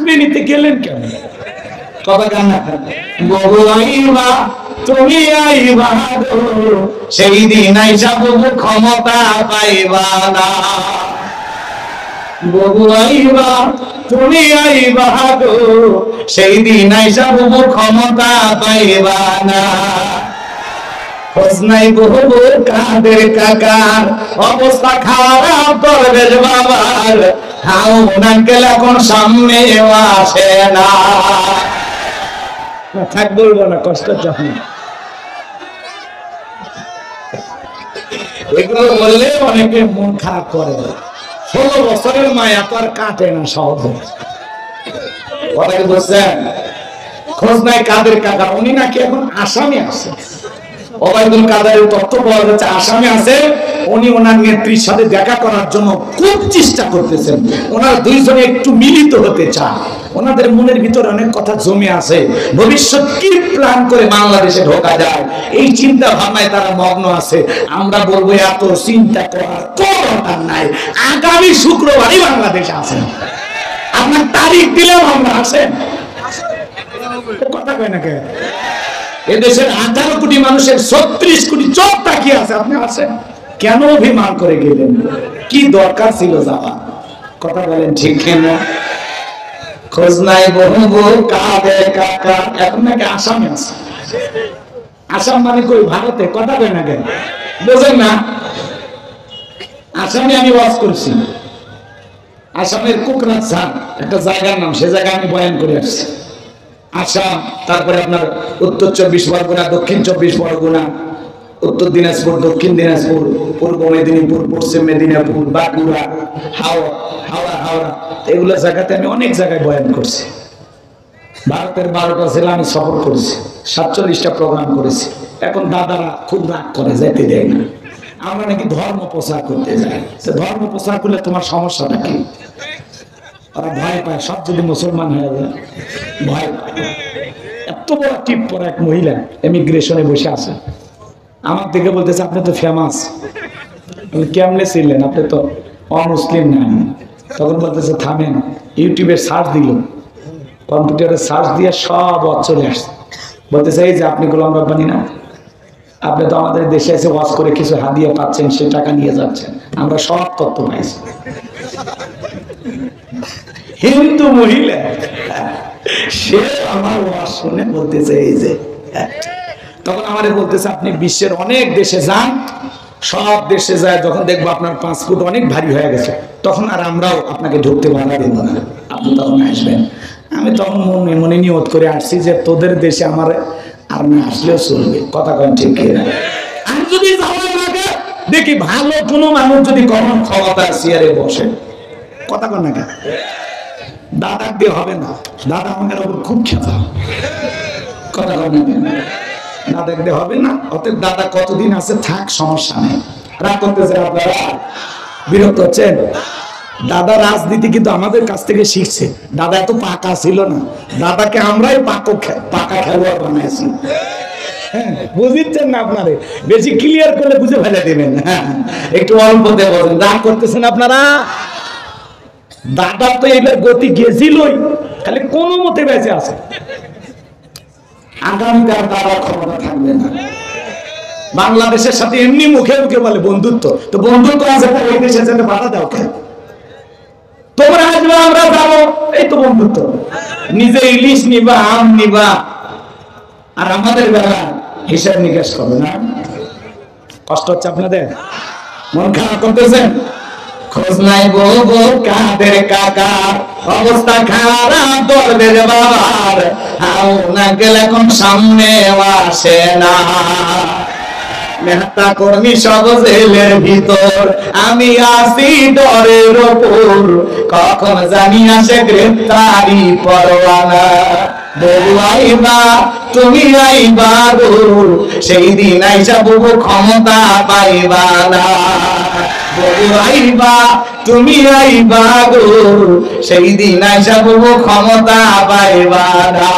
নিতে গেলেন কেন? কথা কেন? বহু আইবা তুমি আইবা গো, সেই দিন আইসা বহু ক্ষমতা পাইবা না। বহু আইবা তুমি আইবা গো, সেই দিন আইসা বহু ক্ষমতা পাইবা না। খোঁজ নাই বহু কাদের কাকার, অবস্থা খারাপ দরবেশ বাবার, হাও নাকেল এখন সামনে আসে না। থাক বলবো না, কষ্ট যখন এগুলো বললে অনেকে মন খারাপ করে। 16 বছরের মায়া তো আর কাটে না সহজে। কথা কি বলছেন? খোঁজ নাই কাদের কাকা, উনি নাকি এখন আসামে আছে। ওবায়দুল কাদেরের তথ্য পাওয়া যাচ্ছে আসামে আছে। উনি ওনার নেত্রীর সাথে দেখা করার জন্য খুব চেষ্টা করতেছেন। ওনার দুইজনে একটু মিলিত হতে চান। ওনাদের মনের ভিতরে অনেক কথা জমে আছে, ভবিষ্যৎ কি প্ল্যান করে বাংলাদেশে ঢোকা যায় এই চিন্তা ভাবনায় তারা মগ্ন আছে। আমরা বলবো এত চিন্তা করার দরকার নাই, আগামী শুক্রবারই বাংলাদেশে আসেন। আপনার তারিখ দিলেও আমরা আসেন। কথা কয় না কে? এদেশের 18 কোটি মানুষের 36 কোটি চোখ তাকিয়ে আছে, আপনি আছেন কেন? অভিমান করে গেলেন, কি দরকার ছিল যাওয়া? কথা বলেন ঠিক কিনা? খোঁজ নাই বহু কাদের কাকা, এখন নাকি আসামে আছে। আসাম মানে কই? ভারতে। কথা কয় না কেন? বোঝেন না? আসামে আমি ওয়াজ করছি, আসামের কোকরাঝাড় একটা জায়গার নাম, সে জায়গায় আমি বয়ান করে আসছি। আসাম, তারপরে আপনার উত্তর 24 পরগনা, দক্ষিণ 24 পরগনা, উত্তর দিনাজপুর, দক্ষিণ দিনাজপুর, পূর্ব মেদিনীপুর, পশ্চিম মেদিনীপুর, বাঁকুড়া, হাওড়া, এগুলো জায়গাতে আমি অনেক জায়গায় বয়ান করছি। ভারতের 12টা জেলা আমি সফর করেছি, 47টা প্রোগ্রাম করেছি। এখন দাদারা খুব রাগ করে, যেতে দেয় না। আমরা নাকি ধর্ম প্রচার করতে যাই। ধর্ম প্রচার করলে তোমার সমস্যাটা কি? ওরা ভয় পায়, সব যদি মুসলমান হয়ে যায় ভয় পায়। এত বড় টিপ পরা এক মহিলা ইমিগ্রেশনে বসে আছে, আমার দিকে বলতেছে আপনি তো ফেমাস। কেমনে ছিলেন? আপনি তো অমুসলিম না। তখন বলতেছে থামেন, ইউটিউবে সার্চ দিল, কম্পিউটারে সার্চ দিয়ে সব চলে আসছে। বলতেছে এই যে আপনি গোলাম রব্বানী না, আপনি তো আমাদের দেশে এসে ওয়াজ করে কিছু হাদিয়া পাচ্ছেন, সে টাকা নিয়ে যাচ্ছেন, আমরা সব তথ্য পাইছি। হিন্দু মহিলা, সে আমার ওয়াজ শুনে বলতেছে এই যে, তখন আমারে বলতেছে আপনি বিশ্বের অনেক দেশে যান, সব দেশে যায়, যখন দেখবো আপনার পাসপোর্ট অনেক ভারী হয়ে গেছে, তখন আর আমরাও আপনাকে ঢুকতে বাধা দেব না, আপনি তখন আসবেন। আমি তখন মনে মনে নিয়ত করে আসছি যে তোদের দেশে আমার আর না আসলেও চলবে। কথা কন ঠিক কিনা? আমি যদি যাওয়ার আগে দেখি ভালো কোনো মানুষ যদি কখন ক্ষমতা চেয়ারে বসে, কথা কন না কেন? দাদা দিয়ে হবে না, দাদা আমাদের ওপর খুব খেতা। কথা কন না কেন? দাদা দিয়ে হবে না। অতএব দাদা কতদিন আছে থাক, সমস্যা নেই। রাগ করতেছেন আপনারা? বিরক্ত হচ্ছেন? দাদা রাজনীতি কিন্তু আমাদের কাছ থেকে শিখছে। দাদা এত পাকা ছিল না, দাদাকে আমরাই পাকা খেলোয়াড় বানাইছি। হ্যাঁ, বুঝিচ্ছেন না? আপনারে বেশি ক্লিয়ার করলে বুঝে ফেলে দেবেন। হ্যাঁ, একটু অল্পতে বলেন, রাগ করতেছেন আপনারা? দাদা তো এইবার গতি গেছিলই, খালি কোনো মতে বেঁচে আছে। আগামীতে আর দাদার ক্ষমতা থাকবে না। বাংলাদেশের সাথে এমনি মুখে মুখে বলে বন্ধুত্ব, তো বন্ধুত্ব আছে ওই দেশের সাথে বাধা দাও কেন? তোমরা আসবে আমরা যাবো, এই তো বন্ধুত্ব। নিজে ইলিশ নিবা, আম নিবা, আর আমাদের বেলা হিসাব নিকাশ করবে না। কষ্ট হচ্ছে আপনাদের? মন খারাপ করতেছেন? খোঁজ নাই বহু কাদের কাকা, অবস্থা খারাপ দরবেশ বাবার, হাও না গেলে এখন সামনে আসে না। নেতা কর্মী সব জেলের ভিতর, আমি আসি ডরের ওপর, কখন জানি আসে গ্রেফতারি পরোয়ানা। বহু আইবা তুমি আইবা গো, সেই দিন আইসা বহু ক্ষমতা পাইবা না। বহু আইবা তুমি আইবা গো, সেই দিন আইসা বহু ক্ষমতা পাইবা না।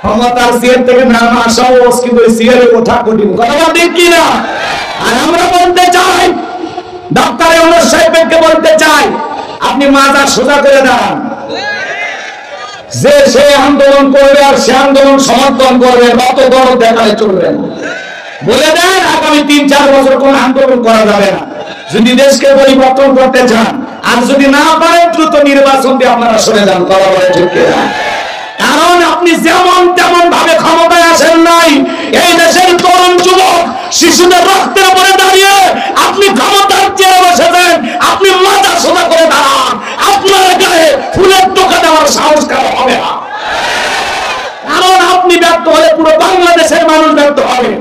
ক্ষমতার চেয়ার থেকে নামা সহজ, কিন্তু চেয়ারে ওঠা কঠিন। কথা ঠিক কিনা? আর আমরা বলতে চাই, ডক্টর ইউনূস সাহেবকে বলতে চাই, আপনি মাথা সোজা করে দাঁড়ান। যে সে আন্দোলন করবে আর সে আন্দোলন সমর্থন করবে, রত দরদ দেখালে চলবে না। বলে দেন আগামী ৩-৪ বছর কোন আন্দোলন করা যাবে না যদি দেশকে পরিবর্তন করতে চান। আর যদি না পারেন দ্রুত নির্বাচন দিয়ে আপনারা সরে যান। কথা বলে ঠিক কিনা? কারণ আপনি যেমন তেমন ভাবে ক্ষমতায় আসেন নাই। এই দেশের তরুণ যুবক শিশুদের রক্তের উপরে দাঁড়িয়ে আপনি ক্ষমতার চেয়ারে বসেছেন। আপনি মাথা সোজা করে দাঁড়ান, আপনার গায়ে ফুলের টোকা দেওয়ার সাহস কারো হবে না। কারণ আপনি ব্যর্থ হলে পুরো বাংলাদেশের মানুষ ব্যর্থ হবে।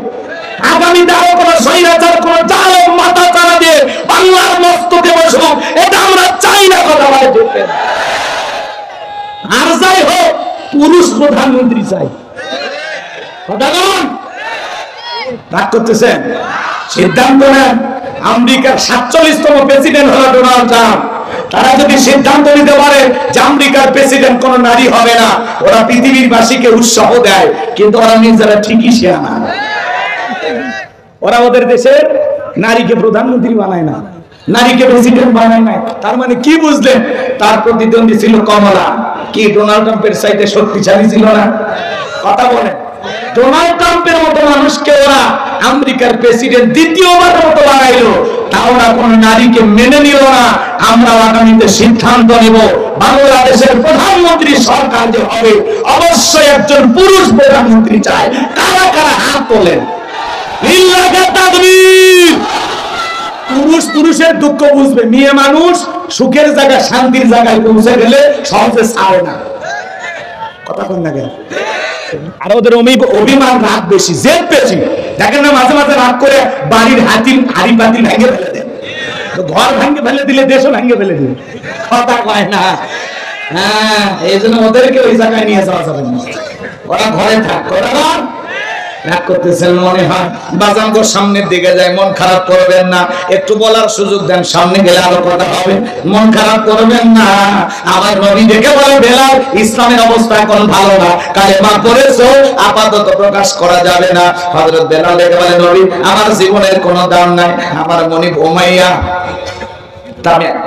আগামীতে আরো কোন স্বৈরাচার, কোন জালেম মাথা চারা দিয়ে বাংলার মস্তকে বসুক, এটা আমরা চাই না। কথা বলে ঠিক কিনা? আর যাই হোক, পুরুষ প্রধানমন্ত্রী চাই। কথা বলুন, রাগ করতেছেন? সিদ্ধান্ত নেন। আমেরিকার 47তম প্রেসিডেন্ট হলো ডোনাল্ড ট্রাম্প। তারা যদি সিদ্ধান্ত নিতে পারে যে আমেরিকার প্রেসিডেন্ট কোন নারী হবে না, ওরা পৃথিবীবাসীকে উৎসাহ দেয়, কিন্তু ওরা নিজেরা ঠিকই শেয়ানা। ওরা ওদের দেশের নারীকে প্রধানমন্ত্রী বানায় না, নারীকে প্রেসিডেন্ট বানায় না। তার মানে কি বুঝলেন? তার প্রতিদ্বন্দ্বী ছিল কমলা। কি ডোনাল্ড ট্রাম্পের চাইতে শক্তিশালী ছিল না? কথা বলেন। ডোনাল্ড ট্রাম্পের মতো মানুষকে ওরা আমেরিকার প্রেসিডেন্ট দ্বিতীয়বারের মতো বানাইলো, তা ওরা কোন নারীকে মেনে নিল না। আমরা আগামীতে সিদ্ধান্ত নেব, বাংলাদেশের প্রধানমন্ত্রী সরকার যে হবে, অবশ্যই একজন পুরুষ প্রধানমন্ত্রী চাই। কারা কারা হাত তোলেন? পুরুষ পুরুষের দুঃখ বুঝবে। মেয়ে মানুষ সুখের জায়গায়, শান্তির জায়গায় পৌঁছে গেলে সহজে ছাড়ে না। কথা বল না কেন? আর ওদের অভিমান, রাগ বেশি, জেদ বেশি। দেখেন না, মাঝে মাঝে রাগ করে বাড়ির হাড়ি পাতিল ভেঙে ফেলে দেন। ঘর ভেঙে ফেলে দিলে দেশও ভেঙে ফেলে দিলে। কথা কয় না। হ্যাঁ, এই জন্য ওদেরকে ওই জায়গায় নিয়ে যাওয়া যাবে না। ওরা ঘরে থাক। রাগ করতেছেন মনে হয়। বাজান গো সামনের দিকে যায়, মন খারাপ করবেন না। একটু বলার সুযোগ দেন, সামনে গেলে আরো কথা হবে। মন খারাপ করবেন না। আমার নবী দেখে বলে, বেলাল, ইসলামের অবস্থা এখন ভালো না, কালেমা পড়েছো, আপাতত প্রকাশ করা যাবে না। হযরত বেলাল দেখে বলে, নবী, আমার জীবনের কোনো দাম নাই। আমার মনিব উমাইয়া,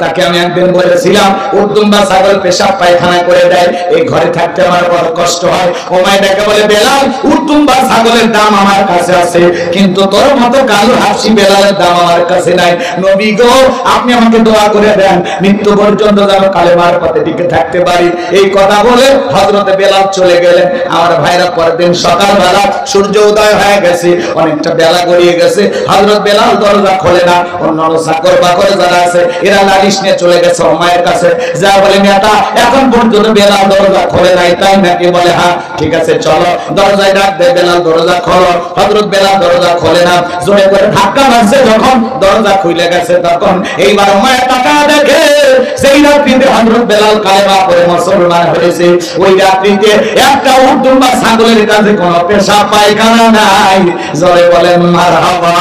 তাকে আমি একদিন বলেছিলাম, উর্দুম্বা ছাগল পেশাব পায়খানা করে দেয়, এই ঘরে থাকতে আমার বড় কষ্ট হয়। উমাইয়াকে বলে, বেলাল, উর্দুম্বা ছাগলের দাম আমার কাছে আছে, কিন্তু তোর মতো কালো হাসি বেলালের দাম আমার কাছে নাই। নবী গো, আপনি আমাকে দোয়া করে দেন, মৃত্যু পর্যন্ত যেন কালেমার পথে টিকে থাকতে পারি। এই কথা বলে হযরতে বেলাল চলে গেলেন। আমার ভাইরা পরের দিন সকালবেলা সূর্য উদয় হয়ে গেছে, অনেকটা বেলা গড়িয়ে গেছে। হযরত বেলাল দরজা খোলে না। অন্যান্য চাকর বাকর যারা আছে, এরা নালিশ নিয়ে চলে গেছে উমাইয়ের কাছে। যা বলে, নেতা, এখন পর্যন্ত বেলাল দরজা খোলে নাই, তাই নাকি? বলে, হ্যাঁ, ঠিক আছে, চলো। দরজায় ডাক দেয়, বেলাল দরজা খোলো। হযরত বেলাল দরজা খোলে না। জোরে করে ধাক্কা মারছে, যখন দরজা খুলে গেছে, তখন এইবার উমাইয়া টাকা দেখে সেই রাত্রিতে হযরত বেলাল কালেমা পড়ে মুসলমান হয়েছে। ওই রাত্রিতে একটা উর্দুম্বা ছাগলের কাছে কোনো পেশাব পায়খানা নাই। জোরে বলেন মারহাবা।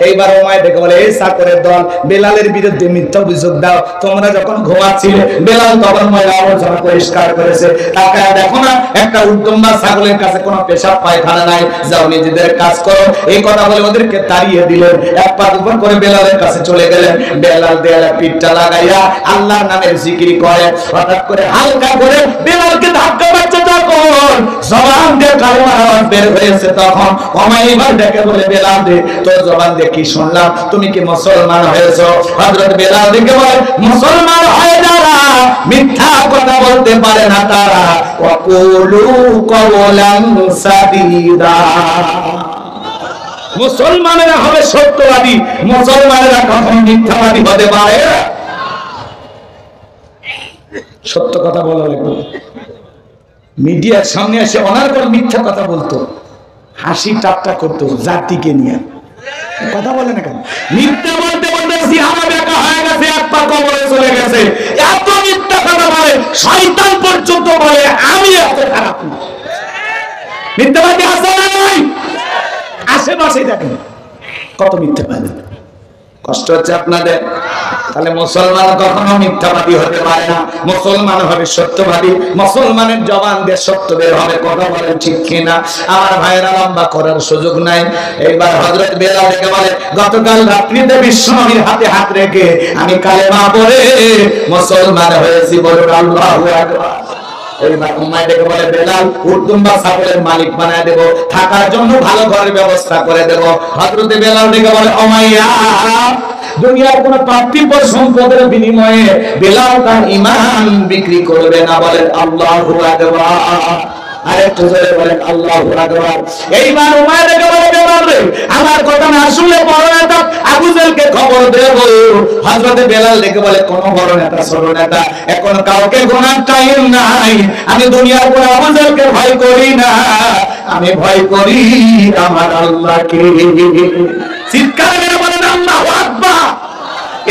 এইবার উমাইয়া দেখে বলে, এই চাকরের দল, বেলালের বিরুদ্ধে মিথ্যা অভিযোগ দাও। তোমরা যখন ঘুমাচ্ছিলে, বেলাল তখন ময়লা আবর্জনা পরিষ্কার করেছে। তাকায় দেখো না, একটা উর্দুম্বা ছাগলের কাছে কোনো পেশাব পায়খানা নাই। যাও, নিজেদের কাজ করো। এই কথা বলে ওদেরকে তাড়িয়ে দিলেন। এক পা দুপা করে বেলালের কাছে চলে গেলেন। বেলাল দেয়ালে পিঠটা লাগাইয়া আল্লাহর নামের জিকির করে। হঠাৎ করে হালকা করে বেলালকে ধাক্কা মারছে, তখন জবান দিয়ে কালেমার আওয়াজ বের হয়েছে। তখন উমাইয়া এবার ডেকে বলে, বেলাল দে, তোর জবান দিয়ে কি শুনলাম? তুমি কি মুসলমান হয়েছো? হযরত বেলাল দেখে বলে, মুসলমান হয় যারা মিথ্যা কথা বলতে পারে না তারা, ওয়াকুলু কওলান সাদীদা। মুসলমানেরা হবে সত্যবাদী, মুসলমানেরা কখনো মিথ্যাবাদী হতে পারে। সত্য কথা বলা লাগবে। মিডিয়ার সামনে এসে অনার্গল মিথ্যা কথা বলতো, হাসি ঠাট্টা করতো জাতিকে নিয়ে। কথা বলে না কেন? মিথ্যা বলতে বলতে জিহারা বেকা হয়ে গেছে, এক পা কবরে চলে গেছে। এত মিথ্যা কথা বলে, শয়তান পর্যন্ত বলে আমি এত খারাপ না। মিথ্যাবাদী আছে না নাই? আশেপাশে দেখেন কত মিথ্যা বলে। কষ্ট হচ্ছে আপনাদের? তাহলে মুসলমান কখনো মিথ্যাবাদী হতে পারে না, মুসলমান হবে সত্যবাদী, মুসলমানের জবান দিয়ে সত্য বের হবে। কথা বলেন ঠিক কিনা? আমার ভাইয়েরা, লম্বা করার সুযোগ নাই। এইবার হযরত বেলালকে বলে, গতকাল রাত্রিতে বিশ্বনবীর হাতে হাত রেখে আমি কালেমা পড়ে মুসলমান হয়েছি, বলুন আল্লাহু আকবার। এইবার উম্মাইয়াকে বলে, বেলাল উর্দুম্বা ছাগলের মালিক বানায় দেব, থাকার জন্য ভালো ঘরের ব্যবস্থা করে দেব। হযরত বেলাল ডেকে বলে, উমাইয়া, দুনিয়ার কোন পার্থিব সম্পদের বিনিময়ে বেলাল তার ঈমান বিক্রি করবে না, বলেন আল্লাহু আকবার। আরেকটু জোরে বলেন আল্লাহু আকবার। এইবার উমাইয়াকে বলে, বেলাল রে, আমার কথা না শুনলে বড় নেতা আবু জেলকে খবর দেব। হযরত বেলাল ডেকে বলে, কোন বড় নেতা ছোট নেতা এখন কাউকে গোনার টাইম নাই। আমি দুনিয়ার কোন আবু জেলকে ভয় করি না, আমি ভয় করি আমার আল্লাহকে। চিৎকার করে বলেন আল্লাহু আকবার।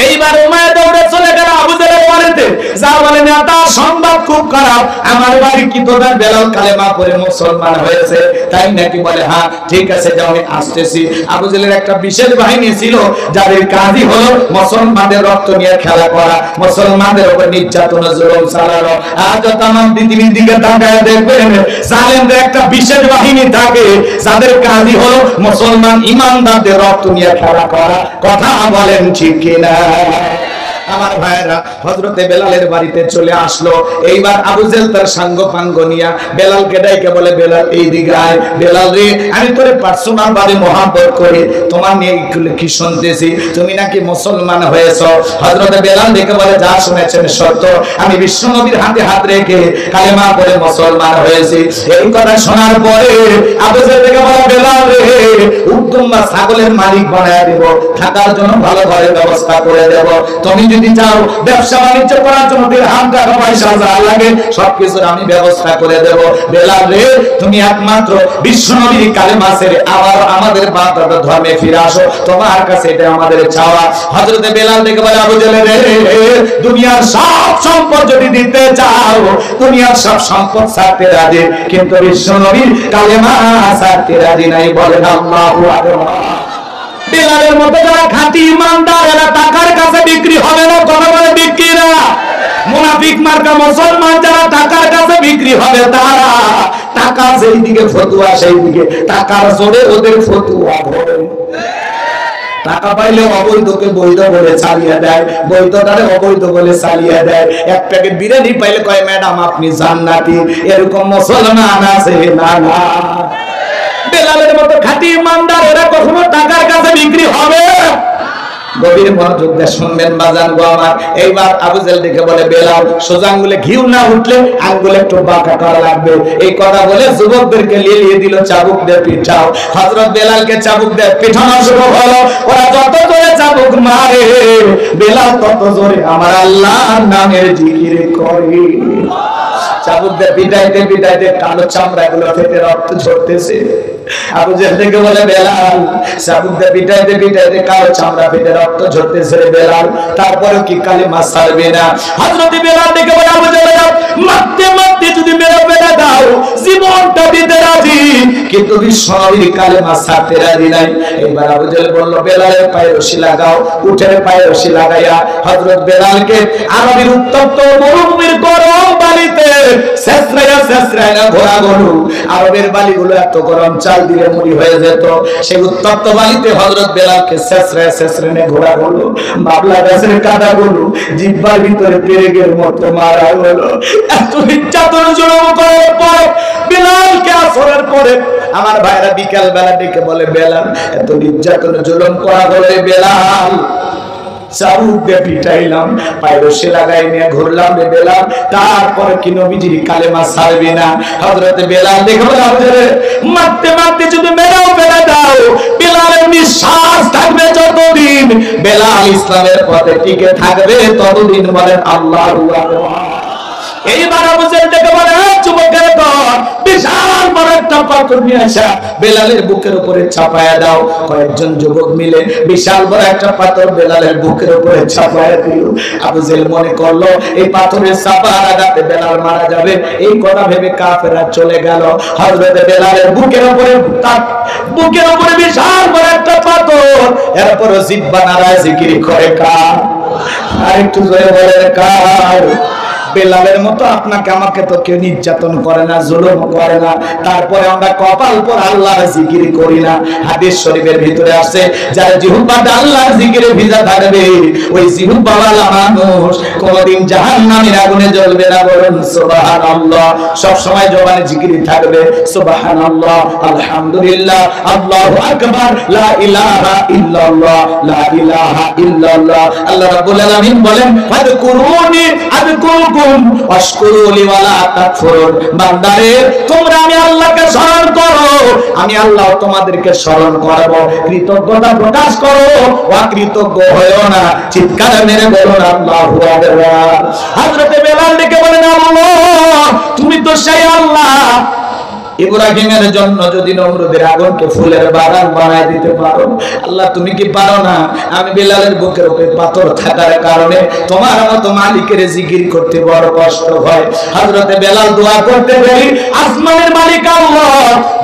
এইবার উমাইয়া দৌড়ে চলে গেল আবু জেলের বাড়িতে, যা বলে, নেতা সংবাদ খুব খারাপ, আমার বাড়ি কি তোদের বেলাল কালেমা পড়ে মুসলমান হয়েছে, তাই নাকি? বলে, হ্যাঁ ঠিক আছে, যাও আমি আসতেছি। আবু জেলের একটা বিশেষ বাহিনী ছিল, যাদের কাজই হলো মুসলমানদের রক্ত নিয়ে খেলা করা, মুসলমানদের উপর নির্যাতন জুলুম চালানো। আজ তামাম পৃথিবীর দিকে তাকায় দেখবেন, জালেমদের একটা বিশেষ বাহিনী থাকে, যাদের কাজই হলো মুসলমান ইমানদারদের রক্ত নিয়ে খেলা করা। কথা বলেন ঠিক কিনা? আমার ভাইরা, হযরতে বেলালের বাড়িতে চলে আসলো। এইবার আবু জেল তার সাঙ্গ পাঙ্গ নিয়া বেলালকে ডাইকে বলে, বেলাল এইদিকে আয়। বেলাল রে, আমি তোরে পার্সোনাল ভাবে মহব্বত করি, তোমার নিয়ে কি শুনতেছি, তুমি নাকি মুসলমান হয়েছো। হযরতে বেলাল ডেকে বলে, যা শুনেছেন সত্য, আমি বিশ্বনবীর হাতে হাত রেখে কালেমা পড়ে মুসলমান হয়েছি। এই কথা শোনার পরে আবু জেল ডেকে বলে, বেলাল রে, উদ্দুম্বা ছাগলের মালিক বানায় দেব, থাকার জন্য ভালো ঘরের ব্যবস্থা করে দেব। তুমি যদি চাও ব্যবসা বাণিজ্য করার জন্য দিরহাম টাকা পয়সা যা লাগে সবকিছুর আমি ব্যবস্থা করে দেব। বেলাল রে, তুমি একমাত্র বিশ্বনবীর কালেমা ছেড়ে আবার আমাদের বাপদাদার ধর্মে ফিরে আসো, তোমার কাছে এটা আমাদের চাওয়া। হযরতে বেলাল ডেকে বলে, আবু জেল রে, দুনিয়ার সব সম্পদ যদি দিতে চাও, দুনিয়ার সব সম্পদ ছাড়তে রাজি, কিন্তু বিশ্বনবীর কালেমা ছাড়তে রাজি নাই, বলেন আল্লাহু আকবার। বেলালের মতো যারা খাঁটি ইমানদার, এরা টাকার কাছে বিক্রি হবে না, কথা বলে বিক্রি না। মুনাফিক মার্কা মুসলমান যারা টাকার কাছে বিক্রি হবে, তারা টাকা যেই দিকে ফতুয়া সেই দিকে, টাকার জোরে ওদের ফতুয়া ধরে। টাকা পাইলে অবৈধকে বৈধ বলে চালিয়ে দেয়, বৈধটারে অবৈধ বলে চালিয়ে দেয়। এক প্যাকেট বিরিয়ানি পাইলে কয়, ম্যাডাম আপনি জান্নাতি। এরকম মুসলমান আছে না? না। বেলালের মতো খাঁটি ইমানদার এরা কখনো টাকার কাছে বিক্রি হবে? গভীর মনোযোগ দিয়ে শুনবেন বাজান গো আমার। এইবার আবু জেল দেখে বলে, বেলাল, সোজা আঙ্গুলে ঘিউ না উঠলে আঙ্গুলে একটু বাঁকা করা লাগবে। এই কথা বলে যুবকদেরকে লিয়ে দিল, চাবুক দিয়ে পিঠাও। হযরত বেলালকে চাবুক দিয়ে পিঠানো শুরু হলো। ওরা যত জোরে চাবুক মারে, বেলাল তত জোরে আমার আল্লাহর নামের জিকির করে। চাবুক দিয়ে পিটাইতে পিটাইতে কালো চামড়া গুলো ফেটে রক্ত ঝরতেছে। আবু জেল থেকে বলে, বেলাল, চাবুক দিয়ে পিটাইতে পিটাইতে কালো চামড়া ফেটে রক্ত ঝরতেছে রে বেলাল, তারপরে কি কালেমা ছাড়বে না? হযরত বেলাল থেকে বলে, আবু জেল, মারতে মারতে যদি মেরে ফেলে দাও, জীবনটা দিতে রাজি, কিন্তু বিশ্বনবীর কালেমা ছাড়তে রাজি নাই। এবার আবু জেল বলল, বেলালের পায়ে রশি লাগাও। উঠের পায়ে রশি লাগাইয়া হযরত বেলালকে আরবের উত্তপ্ত মরুভূমির গরম বালিতে ছেঁচড়াইয়া ছেঁচড়াইয়া ঘোরা গরু, আরবের বালিগুলো এত গরম, চাল দিলে মুড়ি হয়ে যেত। সেই উত্তপ্ত বালিতে হযরত বেলালকে ছেঁচড়াইয়া ছেঁচড়াইয়া ঘোরা গরু, বাবলা গাছের কাটা গরু জিহ্বার ভিতরে পেরেকের মতো মারা হলো। এত নির্যাতন জুলুম করার পর বেলালকে আসরের পরে আমার ভাইরা বিকাল বেলা ডেকে বলে, বেলাল, এত নির্যাতন জুলুম করা হলে বেলাল, চাবুক দিয়ে পিটাইলাম, পায়ে রশি লাগাই নিয়ে ঘুরলাম রে বেলাল, তারপর কি নবীজির কালেমা ছাড়বি না? হযরত বেলাল দেখে বলে, মারতে মারতে যদি মেরেও ফেলে দাও, বেলালের নিঃশ্বাস থাকবে যতদিন, বেলাল ইসলামের পথে টিকে থাকবে ততদিন, বলেন আল্লাহু আকবার। এইবার আবু জেল ডেকে বলে, যুবকের দল, বিশাল বড় একটা পাথর নিয়ে আসা বেলালের বুকের উপরে চাপায়া দাও। কয়েকজন যুবক মিলে বিশাল বড় একটা পাথর বেলালের বুকের উপরে চাপায়া দিল। আবু জেল মনে করলো এই পাথরের চাপার আঘাতে বেলাল মারা যাবে, এই কথা ভেবে কাফেররা চলে গেল। হযরত বেলালের বুকের উপরে বিশাল বড় একটা পাথর, এরপর জিহ্বা নাড়ায় জিকির করে, আর একটু জোরে বলেন কার? বেলালের মতো আপনাকে আমাকে তো কেউ নির্যাতন করে না, জুলুম করে না, তারপরে আমরা কপাল পর আল্লাহর জিকির করি না। হাদিস শরীফের ভিতরে আছে, যার জিহ্বাটা আল্লাহর জিকিরে ভিজা থাকবে ওই জিহ্বাওয়ালা মানুষ কোনদিন জাহান্নামের আগুনে জ্বলবে না। বলুন সুবহানাল্লাহ। সব সময় জবানে জিকির থাকবে, সুবহানাল্লাহ, আলহামদুলিল্লাহ, আল্লাহু আকবার, লা ইলাহা ইল্লাল্লাহ, লা ইলাহা ইল্লাল্লাহ। আল্লাহ রাব্বুল আলামিন বলেন, ফাযকুরুনি আযকুরকুম ওয়াশকুরুলি ওয়ালা তাকফুরুন। বান্দারে, তোমরা আমি আল্লাহকে স্মরণ করো, আমি আল্লাহ তোমাদেরকে স্মরণ করব। কৃতজ্ঞতা প্রকাশ করো, অকৃতজ্ঞ হয়ো না। চিৎকার মেরে বলুন আল্লাহু আকবার। হযরত বেলাল ডেকে বলেন, আল্লাহ তুমি তো সেই আল্লাহ ইব্রাহিমের জন্য যদি নমরুদের আগুনকে ফুলের বাগান বানায় দিতে পারো, আল্লাহ তুমি কি পারো না? আমি বেলালের বুকের উপরে পাথর থাকার কারণে তোমার মতো মালিকের জিকির করতে বড় কষ্ট হয়। হযরতে বেলাল দোয়া করতে দেরি, আসমানের মালিক আল্লাহ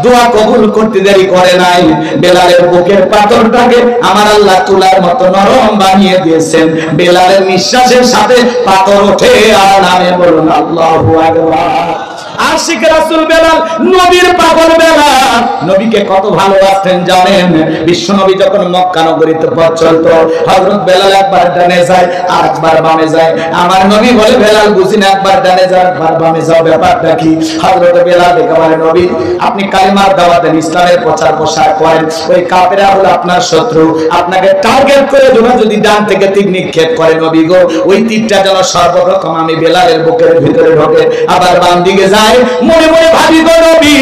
দোয়া কবুল করতে দেরি করে নাই। বেলালের বুকের পাথরটাকে আমার আল্লাহ তুলার মতো নরম বানিয়ে দিয়েছেন। বেলালের নিঃশ্বাসের সাথে পাথর ওঠে আর নামে। বলুন আল্লাহু আকবার। আশিক রাসূল বেলাল, নবীর পাগল বেলাল, নবীকে কত ভালোবাসতেন জানেন? বিশ্ব নবী যখন মক্কা নগরীতে পথ চলতো, হযরত বেলাল একবার ডানে যায় আর একবার বামে যায়। আমার নবী বলে, বেলাল বুঝি না, একবার ডানে যাও একবার বামে যাও, ব্যাপারটা কি? হযরত বেলাল দেখে বলে, নবী আপনি কালিমার দাওয়াত দেন, ইসলামের প্রচার প্রসার করেন, ওই কাফেররা হলো আপনার শত্রু, আপনাকে টার্গেট করে যদি ডান থেকে তীর নিক্ষেপ করে, নবী গো ওই তীরটা যেন সর্বপ্রথম আমি বেলালের বুকের ভিতরে ঢোকে, আবার বাম দিকে যায়। মনে মনে ভাবি গো নবী,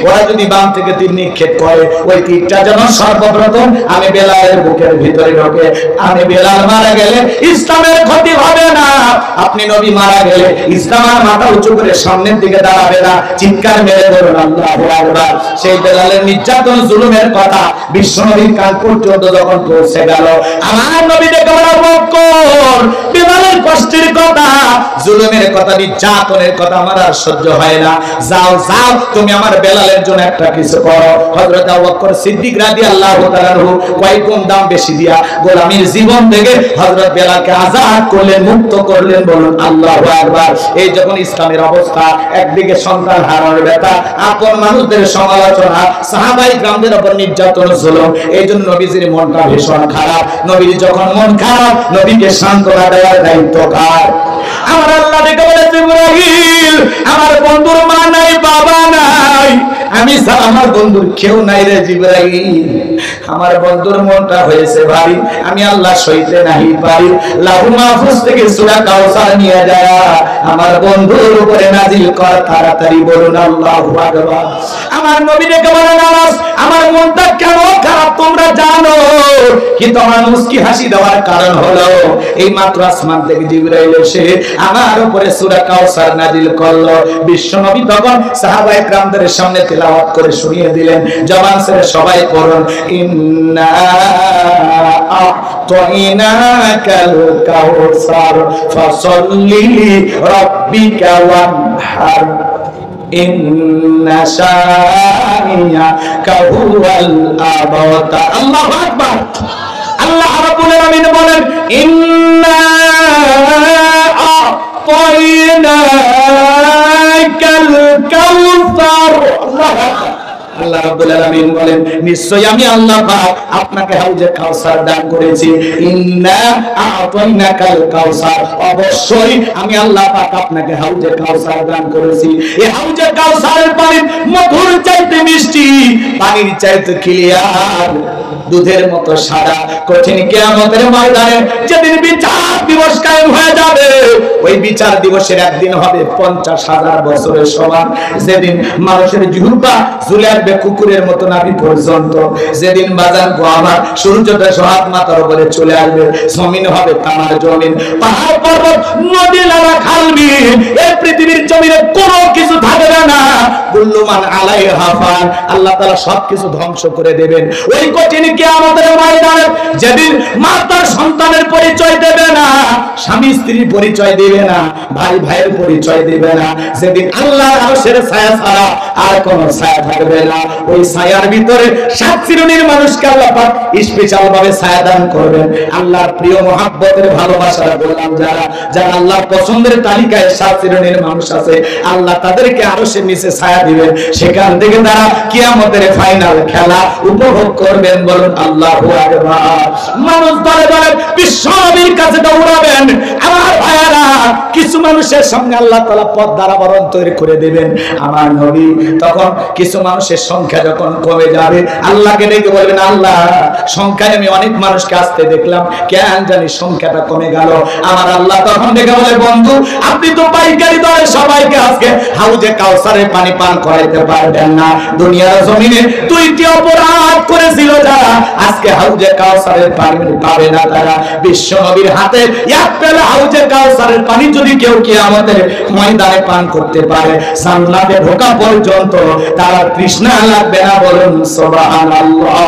ওরা যদি বাম থেকে তীর নিক্ষেপ করে, ওই তীরটা যেন সর্বপ্রথম আমি বেলালের বুকের ভিতরে ঢোকে। আমি বেলাল মারা গেলে ইসলামের ক্ষতি হবে না, আপনি নবী মারা গেলে ইসলাম আর মাথা উঁচু করে সামনের দিকে দাঁড়াবে না। চিৎকার মেরে বলুন আল্লাহু আকবার। সেই বেলালের নির্যাতন জুলুমের কথা বিশ্ব নবীর কান পর্যন্ত যখন পৌঁছে গেল, আমার নবী দেখে বলা, বকর বেলালের কষ্টের কথা, জুলুমের কথা, নির্যাতনের কথা আমার আর সহ্য হয় না। যাও যাও, তুমি আমার বেলালের জন্য একটা কিছু করো। হযরত আবু বকর সিদ্দিক রাদিয়াল্লাহু তাআলা আনহু কয়েক গুণ দাম বেশি দিয়া গোলামীর জীবন থেকে হযরত বেলালকে আজাদ করলেন, মুক্ত করলেন। বলুন আল্লাহু আকবার। এই যখন ইসলামের অবস্থা, একদিকে সন্তান হারানোর ব্যথা, আপন মানুষদের সমালোচনা, সাহাবায়ে কেরামদের উপর নির্যাতন জুলুম, এইজন্য নবীজির মনটা ভীষণ খারাপ। নবীর যখন মন খারাপ, নবীকে সান্ত্বনা দেওয়ার দায়িত্ব কার? আমার আল্লাহ ডেকে বলে, জিবরাইল আমার বন্ধুর মা নাই, বাবা নাই, আমি ছাড়া আমার বন্ধুর কেউ নাই রে জিবরাইল। আমার বন্ধুর মনটা হয়েছে ভারী, আমি আল্লাহ সইতে নাহি পারি। লাহুল মাহফুজ থেকে সূরা কাউসার নিয়ে যায় আমার বন্ধুর উপরে নাজিল কর তাড়াতাড়ি। বলুন আল্লাহু আকবার। আমার নবী ডেকে বলে, নামাজ আমার মনটা কেন খারাপ তোমরা জানো, কিন্তু আমার মুস্কি হাসি দেওয়ার কারণ হলো এই মাত্র আসমান থেকে জিবরাইল এসে আমার উপরে সূরা কাউসার নাজিল করলো। বিশ্ব নবী তখন সাহাবায়ে কেরামদের সামনে তেলাওয়াত করে শুনিয়ে দিলেন। জবান ছেড়ে সবাই পড়ুন, ইন্না আ'তাইনাকাল কাউসার ফাসাল্লি লিরাব্বিকা ওয়ানহার ইন্না শানিয়াকা হুয়াল আবতার। আল্লাহু আকবার। আল্লাহ রাব্বুল আলামিন বলেন, ইন্না আ'তাইনাকাল কাউসার। আল্লাহ রাব্বুল আলামিন বলেন, নিশ্চয়ই আমি আল্লাহ পাক আপনাকে হাউজে কাউসার দান করেছি। ইন্না আ'তাইনাকাল কাউসার, অবশ্যই আমি আল্লাহ পাক আপনাকে হাউজে কাউসার দান করেছি। এই হাউজে কাউসারের পানি মধুর চাইতে মিষ্টি, পানির চাইতে ক্লিয়ার, দুধের মতো সাদা। কঠিন কিয়ামতের ময়দানে যেদিন বিচার দিবস কায়েম হয়ে যাবে, ওই বিচার দিবসের একদিন হবে 50,000 বছরের সমান। যেদিন মানুষের জিহ্বা ঝুলে আসবে কুকুরের মতো নাভি পর্যন্ত, যেদিন বাজার গোয়াবার সূর্যটা সোহাগ মাথার উপরে চলে আসবে, জমিন হবে তামার জমিন, পাহাড় পর্বত নদী নালা খাল বিল, এই পৃথিবীর জমিনে কোনো কিছু থাকবে না। কুল্লু মান আলাইহা ফান, আল্লাহ তাআলা সবকিছু ধ্বংস করে দেবেন। ওই কঠিন কিয়ামতের ময়দানে যেদিন মা তার সন্তানের পরিচয় দেবে না, স্বামী স্ত্রীর পরিচয় দেবে না, ভাই ভাইয়ের পরিচয় দেবে না, যেদিন আল্লাহর আরশের ছায়া ছাড়া আর কোনো ছায়া থাকবে না, ওই ছায়ার ভিতরে 7 শ্রেণীর মানুষকে আল্লাহ পাক স্পেশাল ভাবে ছায়া দান করবেন। আল্লাহর প্রিয় মহব্বতের ভালোবাসার গোলাম যারা যারা আল্লাহর পছন্দের তালিকায় 7 শ্রেণীর মানুষ আছে, আল্লাহ তাদেরকে আরশের নিচে ছায়া দিবেন। সেখান থেকে তারা কিয়ামতের ফাইনাল খেলা উপভোগ করবেন। বলুন আল্লাহু আকবার। মানুষ দলে দলে বিশ্ব নবীর কাছে দৌড়াবেন। আমার ভাইয়েরা, কিছু মানুষের সামনে আল্লাহ তাআলা পথ দ্বারাবরণ তৈরি করে দিবেন আমার নবী। তখন কিছু মানুষের সংখ্যা যখন কমে যাবে, আল্লাহকে ডেকে বলবেন, আল্লাহ সংখ্যায় আমি অনেক মানুষকে আসতে দেখলাম, কেন জানি সংখ্যাটা কমে গেল। আমার আল্লাহ তখন ডেকে বলে, বন্ধু আপনি তো পাইকারি দরে সবাইকে আজকে হাউজে কাউসারের পানি পান করাইতে পারবেন না। দুনিয়ার জমিনে 2টি অপরাধ করেছিল যারা, আজকে হাউজে কাউসারের পানি পাবে না তারা। বিশ্ব নবীর হাতে এক পেলা হাউজে কাউসারের পানি যদি কেউ কিয়ামতের ময়দানে পান করতে পারে, জান্নাতে ঢোকা পর্যন্ত তারা তৃষ্ণা লাগবে না। বলুন সুবহানাল্লাহ।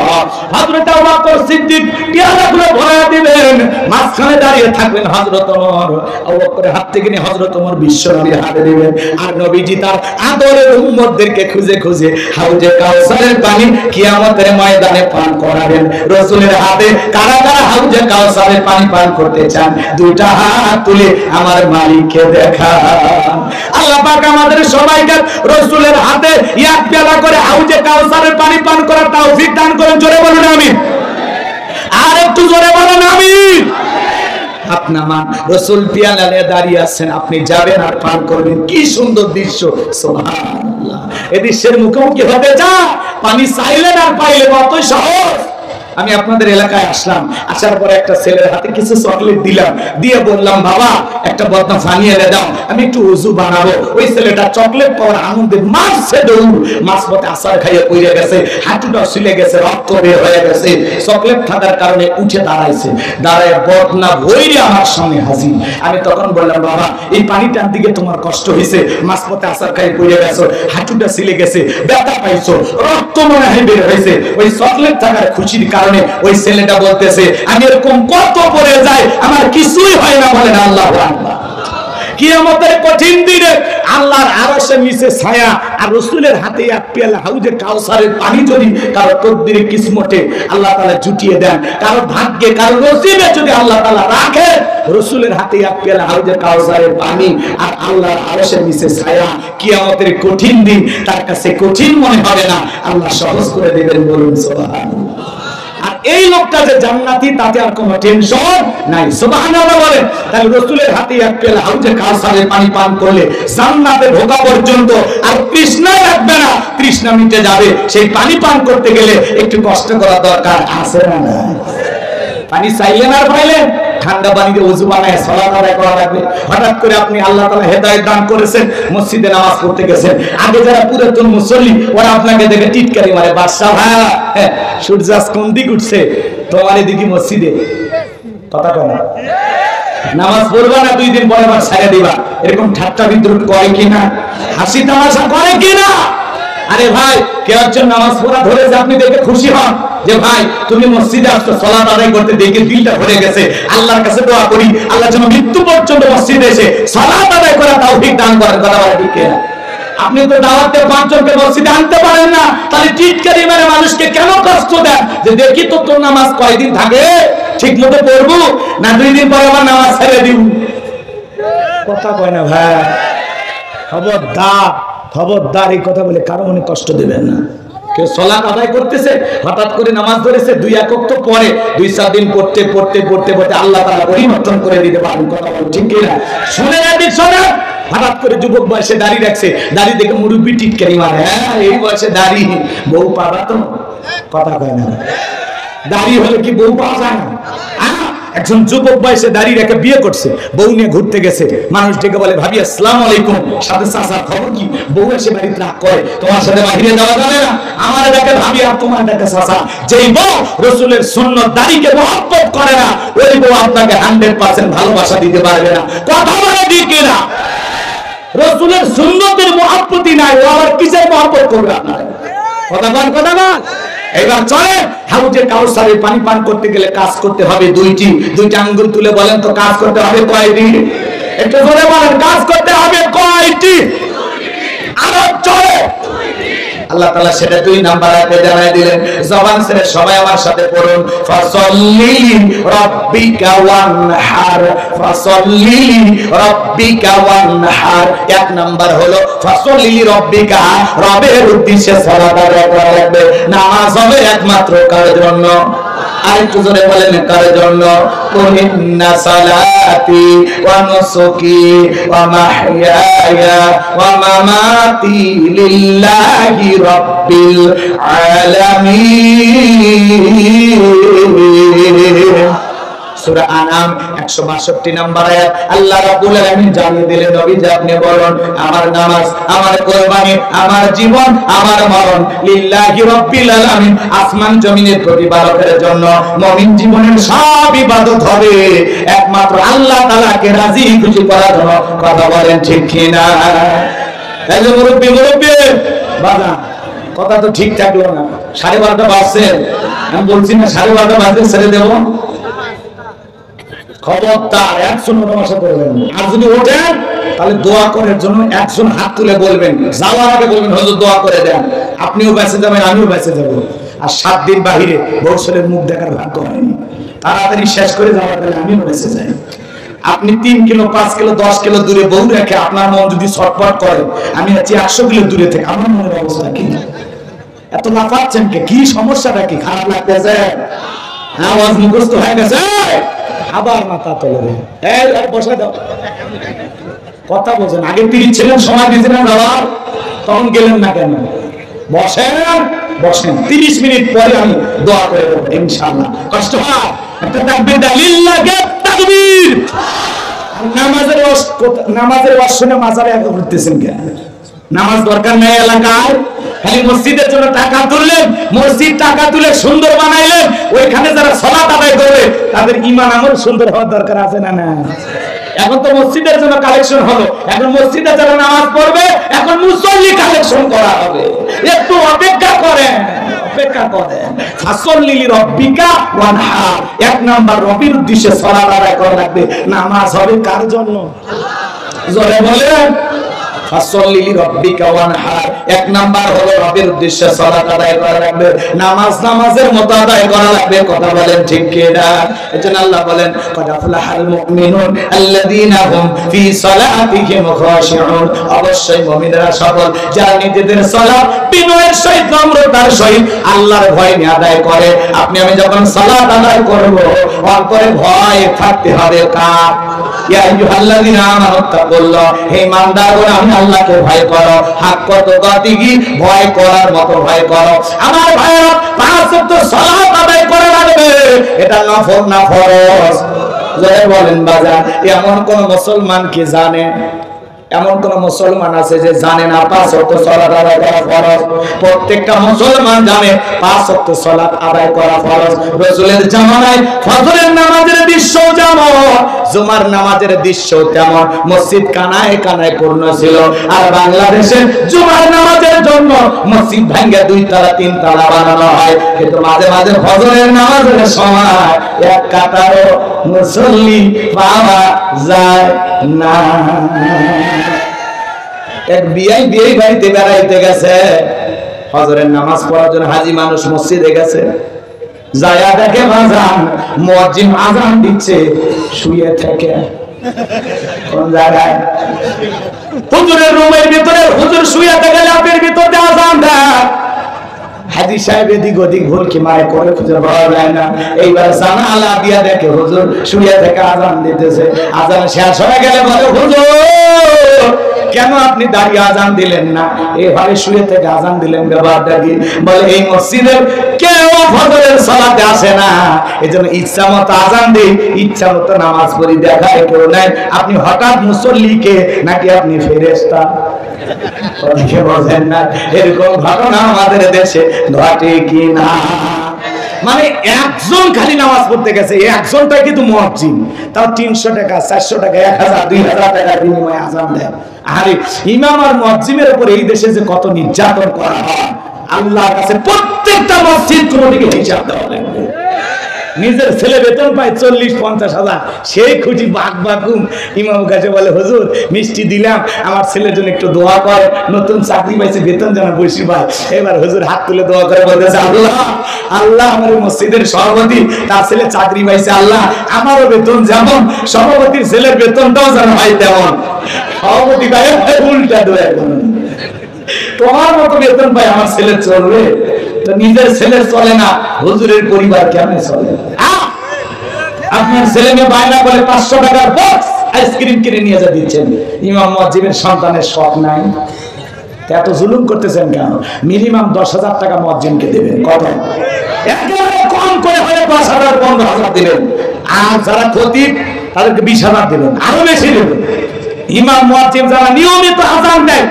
হযরত আবু বকর সিদ্দিক পেয়ালাগুলো ভরে দিবেন, মাঝখানে দাঁড়িয়ে থাকবেন হযরত ওমর। আবু বকরের হাত থেকে নিয়ে হযরত ওমর বিশ্ব নবীর হাতে দিবেন, আর নবীজি তার আদরের উম্মতদেরকে খুঁজে খুঁজে হাউজে কাউসারের পানি কিয়ামতের ময়দানে পান করাবেন। রাসূলের হাতে কারা কারা হাউজে কাউসারের পানি পান করতে চান, 2টা হাত তুলে আমার মালিককে দেখান। আল্লাহ পাক আমাদের সবাইকে রাসূলের হাতে এক পেয়ালা করে হাউজে কাউসারের পানি পান করার তৌফিক দান করেন। জোরে বলুন আমিন। আর একটু জোরে বলুন আমিন। আপনার মান রাসূল পেয়ালা নিয়ে দাঁড়িয়ে আছেন, আপনি যাবেন আর পান করবেন। কি সুন্দর দৃশ্য, সুবহানাল্লাহ। এই দৃশ্যের মুখোমুখি হতে যা, পানি চাইলেন আর পাইলেন, কতই সহজ। আমি আপনাদের এলাকায় আসলাম, আসার পরে একটা ছেলের হাতে কিছু চকলেট দিলাম, দিয়ে বললাম, বাবা একটা বদনা পানি এনে দাও, আমি একটু ওযু বানাবো। ওই ছেলেটা চকলেট পাওয়ার আনন্দে মারছে দৌড়, মাঝপথে আছাড় খাইয়ে পড়ে গেছে, হাঁটুটা ছিলে গেছে, রক্ত বের হয়ে গেছে। চকলেট থাকার কারণে উঠে দাঁড়াইছে, দাঁড়ায় বদনা ভইরে আমার সামনে হাজির। আমি তখন বললাম, বাবা এই পানিটার দিকে তোমার কষ্ট হয়েছে, মাঝপথে আছাড় খাইয়ে পড়ে গেছো, হাঁটুটা ছিলে গেছে, ব্যথা পাইছো, রক্ত মনে হয় বের হয়েছে। ওই চকলেট থাকার খুশির কারণে ওই ছেলেটা বলতেছে, আমি এরকম কত পড়ে যাই, আমার কিছুই হয় না। বলেন আল্লাহু আকবার। কিয়ামতের কঠিন দিনে আল্লাহর আরশের নিচে ছায়া, আর রাসূলের হাতে এক পেয়ালা হাউজে কাউসারের পানি যদি কারো তকদিরে কিসমতে আল্লাহ তাআলা জুটিয়ে দেন, কারো ভাগ্যে কারো নসিবে যদি আল্লাহ তাআলা রাখে, রাসূলের হাতে এক পেয়ালা হাউজে কাউসারের পানি আর আল্লাহর আরশের নিচে ছায়া, কিয়ামতের কঠিন দিন তার কাছে কঠিন মনে হবে না, আল্লাহ সহজ করে দেবেন। বলুন সুবহানাল্লাহ। আর এই লোকটা যে জান্নাতি, তাতে আর কোনো টেনশন নাই। সুবহানাল্লাহ বলেন। তাহলে রাসূলের হাতে এক পেয়ালা হাউজে কাউসারের পানি পান করলে জান্নাতে ঢোকা পর্যন্ত আর তৃষ্ণা লাগবে না, তৃষ্ণা মিটে যাবে। সেই পানি পান করতে গেলে একটু কষ্ট করা দরকার আছে না? পানি চাইলেন আর পাইলেন, ঠান্ডা পানিতে ওযু বানায় সালাত আদায় করা লাগবে। হঠাৎ করে আপনি আল্লাহ তাআলা হেদায়েত দান করেছেন, মসজিদে নামাজ পড়তে গেছেন, আগে যারা পুরাতন মুসল্লি ওরা আপনাকে দেখে টিটকারি মারে, বাদশা ভাই সূর্য আজ কোন দিক উঠছে, তোমার এদিকে মসজিদে কথা কয় না, নামাজ পড়বা না 2 দিন পরে আবার ছেড়ে দিবা, এরকম ঠাট্টা বিদ্রুপ করে কিনা, হাসি তামাশা করে কিনা? আরে ভাই, কেউ একজন নামাজ পড়া ধরেছে, আপনি দেখে খুশি হন যে ভাই তুমি মসজিদে আসছো সালাত আদায় করতে, দেখে দিলটা ভরে গেছে। আল্লাহর কাছে দোয়া করি আল্লাহ যেন মৃত্যু পর্যন্ত মসজিদে এসে সালাত আদায় করা তৌফিক দান করেন। কথা বলে ঠিক কিনা? আপনি তো দাওয়াতে 5 জনকে মসজিদে আনতে পারেন না, তাহলে টিটকারি মেরে মানুষকে কেন কষ্ট দেন? যে দেখি তো তোর নামাজ কয়দিন থাকে, ঠিক মতো পড়বো না 2 দিন পরে আবার নামাজ ছেড়ে দিব? কথা কয় না ভাই। খবরদার এই কথা বলে কারো মনে কষ্ট দেবেন না। কেউ সালাত আদায় করতেছে, হঠাৎ করে নামাজ ধরেছে, 2 একক তো পরে 2-4 দিন পড়তে পড়তে পড়তে পড়তে আল্লাহ তাআলা পরিবর্তন করে দিতে পারেন। কথা বলেন ঠিক কিনা? শুনে রাখি, শোনেন। হঠাৎ করে যুবক বয়সে দাড়ি রাখছে, দাড়ি দেখে মুরব্বি টিটকারি মারে, হ্যাঁ এই বয়সে দাড়ি, বউ পাবা তো? কথা কয় না। দাড়ি হলে কি বউ পাওয়া যায় না? একজন যুবক বয়সে দাড়ি রেখে বিয়ে করছে, বউ নিয়ে ঘুরতে গেছে, মানুষ ডেকে বলে, ভাবি আসসালামু আলাইকুম, সাথে চাচার খবর কি? বউ এসে বাড়িতে রাগ করে, তোমার সাথে বাইরে যাওয়া যাবে না, আমার ডাকে ভাবি আর তোমার ডাকে চাচা। যেই বউ রাসূলের সুন্নাত দাড়িকে মহব্বত করে না, ওই বউ আপনাকে 100% ভালোবাসা দিতে পারবে না। কথা বলে ঠিক কিনা? রাসূলের সুন্নতের মহব্বতই নাই, ও আবার কিসের মহব্বত করবে আপনারা? কথা বল। এবার চলে হাউজে কাউসারে পানি পান করতে গেলে কাজ করতে হবে দুইটা আঙ্গুল তুলে বলেন তো কাজ করতে হবে কয়টি? একটু জোরে বলেন, কাজ করতে হবে কয়টি? আরো চলে আল্লাহ তাআলা সেটা 2 নাম্বার আয়াতে জানায় দিলেন। জবান ছেড়ে সবাই আমার সাথে পড়ুন, ফাসাল্লি রাব্বিকা ওয়ানহার, ফাসাল্লি রাব্বিকা ওয়ানহার। 1 নাম্বার হলো ফাসাল্লি রাব্বিকা, রবের উদ্দেশ্যে সালাত আদায় করা লাগবে। নামাজ হবে একমাত্র কার জন্য? আরেকটু জোরে বলেন, কার জন্য? ইন্না সালাতি ওয়া নুসুকি ওয়া মাহইয়ায়া ওয়া মামাতি লিল্লাহি রাব্বিল আলামিন। সূরা আনাম 162 নাম্বার আয়াত। আল্লাহ রাব্বুল আলামিন জানিয়ে দিলেন, নবী যে আপনি বলুন, আমার নামাজ, আমার কুরবানি, আমার জীবন, আমার মরণ লিল্লাহি রাব্বিল আলামিন, আসমান জমিনের প্রতিপালকের জন্য। মুমিন জীবনের সব ইবাদত হবে একমাত্র আল্লাহ তাআলাকে রাজি খুশি করার জন্য। কথা বলেন ঠিক কি না? এই যে মুরব্বি বাবা, কথা তো ঠিক থাকলো না। 12:30 বাজছে, আমি বলছি না 12:30 বাজে ছেড়ে দেবো। খবরদার 100 ভাষা করবেন। আর যদি ওঠেন তাহলে দোয়া করার জন্য 100 হাত তুলে বলবেন, যাওয়ার আগে বলবেন হুজুর দোয়া করে দেন। আপনিও বেঁচে যাবেন, আমিও বেঁচে যাব। আর 7 দিন বাহিরে বৌসলের মুখ দেখার ভাগ্য হয়নি, তাড়াতাড়ি শেষ করে যাওয়ার তাহলে আমিও বেঁচে যাই। আপনি 3 কিলো 5 কিলো 10 কিলো দূরে বউ রেখে আপনার মন যদি ছটফট করে, আমি আছি 100 কিলো দূরে থেকে, আমার মনের অবস্থা কি? এত লাফাচ্ছেন কে? কি সমস্যাটা কি? খারাপ লাগতেছে? আওয়াজ মুখস্থ হয়ে গেছে, আবার মাথা তোলে। এই বসে দাও, কথা বলছেন। আগে 30 ছিলেন, সময় দিয়েছিলেন যাওয়ার, তখন গেলেন না কেন? বসেন 30 মিনিট পরে আমি দোয়া করে দেবো ইনশাআল্লাহ। কষ্ট হয় একটা তাকবীর দাও, লিল্লাহি তাকবীর। নামাজের ওয়াজ শুনে মাজারে আগে ঘুরতেছেন কেন? নামাজ দরকার নেই এলাকায়? খালি মসজিদের জন্য টাকা তুললেন, মসজিদ টাকা তুলে সুন্দর বানাইলেন, ওইখানে যারা সালাত আদায় করবে তাদের ঈমান আমল সুন্দর হওয়ার দরকার আছে না? না, এখন তো মসজিদের জন্য কালেকশন হলো, এখন মসজিদে যারা নামাজ পড়বে এখন মুসল্লি কালেকশন করা হবে। একটু অপেক্ষা করেন। ফাসাল্লি লিরাব্বিকা ওয়ানহার। 1 নাম্বার রবির উদ্দেশ্যে সালাত আদায় করা লাগবে। নামাজ হবে কার জন্য? জোরে বলেন, ফাসাল্লি লিরাব্বিকা ওয়ানহার। 1 নাম্বার হলো রবের উদ্দেশ্যে সালাত আদায় করা লাগবে। নামাজের মতো আদায় করা লাগবে। কথা বলেন ঠিক কি না? এজন্য আল্লাহ বলেন, কদ আফলাহাল মুমিনুন আল্লাযীনা হুম ফি সালাতিহিম খাশিউন। অবশ্যই মুমিনরা সফল যারা নিজেদের সালাত বিনয়ের সহিত, নম্রতার সহিত আল্লাহর ভয় নিয়ে আদায় করে। আপনি আমি যখন সালাত আদায় করব, অন্তরে ভয় থাকতে হবে কার? ইয়া আইয়ুহাল্লাযীনা আমানু তাকুল্লাহ, হে ইমানদারগণ আমি আল্লাহকে ভয় করো। হাক কত গতিকি ভয় করার মতো ভয় করো। আমার ভাইরা 5 ওয়াক্ত সালাত আদায় করা লাগবে। এটা নফল না ফরজ? জোরে বলেন বাজার। এমন কোন মুসলমান কি জানে? এমন কোন মুসলমান আছে যে জানে না 5 ওয়াক্ত সালাত আদায় করা ফরজ? প্রত্যেকটা মুসলমান জানে 5 ওয়াক্ত সালাত আদায় করা ফরজ। রাসূলের জামানায় ফজরের নামাজের দৃশ্য যেমন, জুমার নামাজের দৃশ্য তেমন মসজিদ কানায় কানায় পূর্ণ ছিল। আর বাংলাদেশে জুমার নামাজের জন্য মসজিদ ভাঙে 2 তলা 3 তলা বানানো হয়, কিন্তু মাঝে মাঝে ফজরের নামাজের সময় এক কাতারও মুসল্লি পাওয়া যায় না। এক বিয়ে বাড়িতে বেড়াইতে গেছে, ফজরের নামাজ পড়ার জন্য হাজি মানুষ মসজিদে গেছে। যায়া দেখে বাজান মুয়াজ্জিন আযান দিচ্ছে শুয়ে থেকে। কোন জায়গায়? হুজুরের রুমের ভিতরে। হুজুর শুয়ে থেকে ল্যাপের ভিতরে আযান দেয়। হাজি সাহেব এদিক ওদিক ভুলকি মারে করে খুঁজে পাওয়া যায় না। এইবার জানালা দিয়া দেখে হুজুর শুয়ে থেকে আযান দিতেছে। আযান শেষ হয়ে গেলে বলে, হুজুর কেন আপনি দাঁড়িয়ে আযান দিলেন না? এভাবে শুয়ে থেকে আযান দিলেন ব্যাপারটা কি? বলে এই মসজিদের কেউ ফজরের সালাতে আসে না, এজন্য ইচ্ছা মতো আযান দেই, ইচ্ছা মতো নামাজ পড়ি, দেখায় কেউ নাই। আপনি হঠাৎ মুসল্লিকে নাকি আপনি ফেরেশতা? বোঝেন না? এরকম ঘটনা আমাদের দেশে ঘটে কি না? মানে একজন খালি নামাজ পড়তে গেছে, একজনটাই কিন্তু মুয়াজ্জিন, তাও 300 টাকা 400 টাকা 1000 2000 টাকার বিনিময়ে আযান দেয়। আরে ইমাম আর মুয়াজ্জিনের উপর এই দেশে যে কত নির্যাতন করা হয়, আল্লাহর কাছে প্রত্যেকটা মসজিদ কমিটিকে হিসাব দেওয়া লাগবে। নিজের ছেলে বেতন পায় 40-50 হাজার, সেই খুশি বাক বাকুম ইমাম কাছে বলে হুজুর মিষ্টি দিলাম, আমার ছেলের জন্য একটু দোয়া করে, নতুন চাকরি পাইছে, বেতন যেন বেশি পায়। এবার হুজুর হাত তুলে দোয়া করে বলতেছে, আল্লাহ আল্লাহ আমার মসজিদের সভাপতি তার ছেলে চাকরি পাইছে, আল্লাহ আমারও বেতন যেমন সভাপতির ছেলের বেতনটাও যেন হয় তেমন। সভাপতি গায়ে উল্টা দোয়া করে, তোমার মতো বেতন পাই আমার ছেলে চলবে? তো নিজের ছেলে চলে না, হুজুরের পরিবার কেমনে চলে? আপনার ছেলে মেয়ে বায়না বলে 500 টাকার বক্স আইসক্রিম কিনে নিয়ে যা দিচ্ছেন, ইমাম মুয়াজ্জিনের সন্তানের শখ নাই? এত জুলুম করতেছেন কেন? মিনিমাম 10,000 টাকা মুয়াজ্জিনকে দেবেন। কত? একেবারে কম করে হলে 10,000 15,000 দিবেন, আর যারা খতিব তাদেরকে 20,000 দিবেন, আরো বেশি দেবেন। ইমাম মুয়াজ্জিন যারা নিয়মিত আযান দেয়,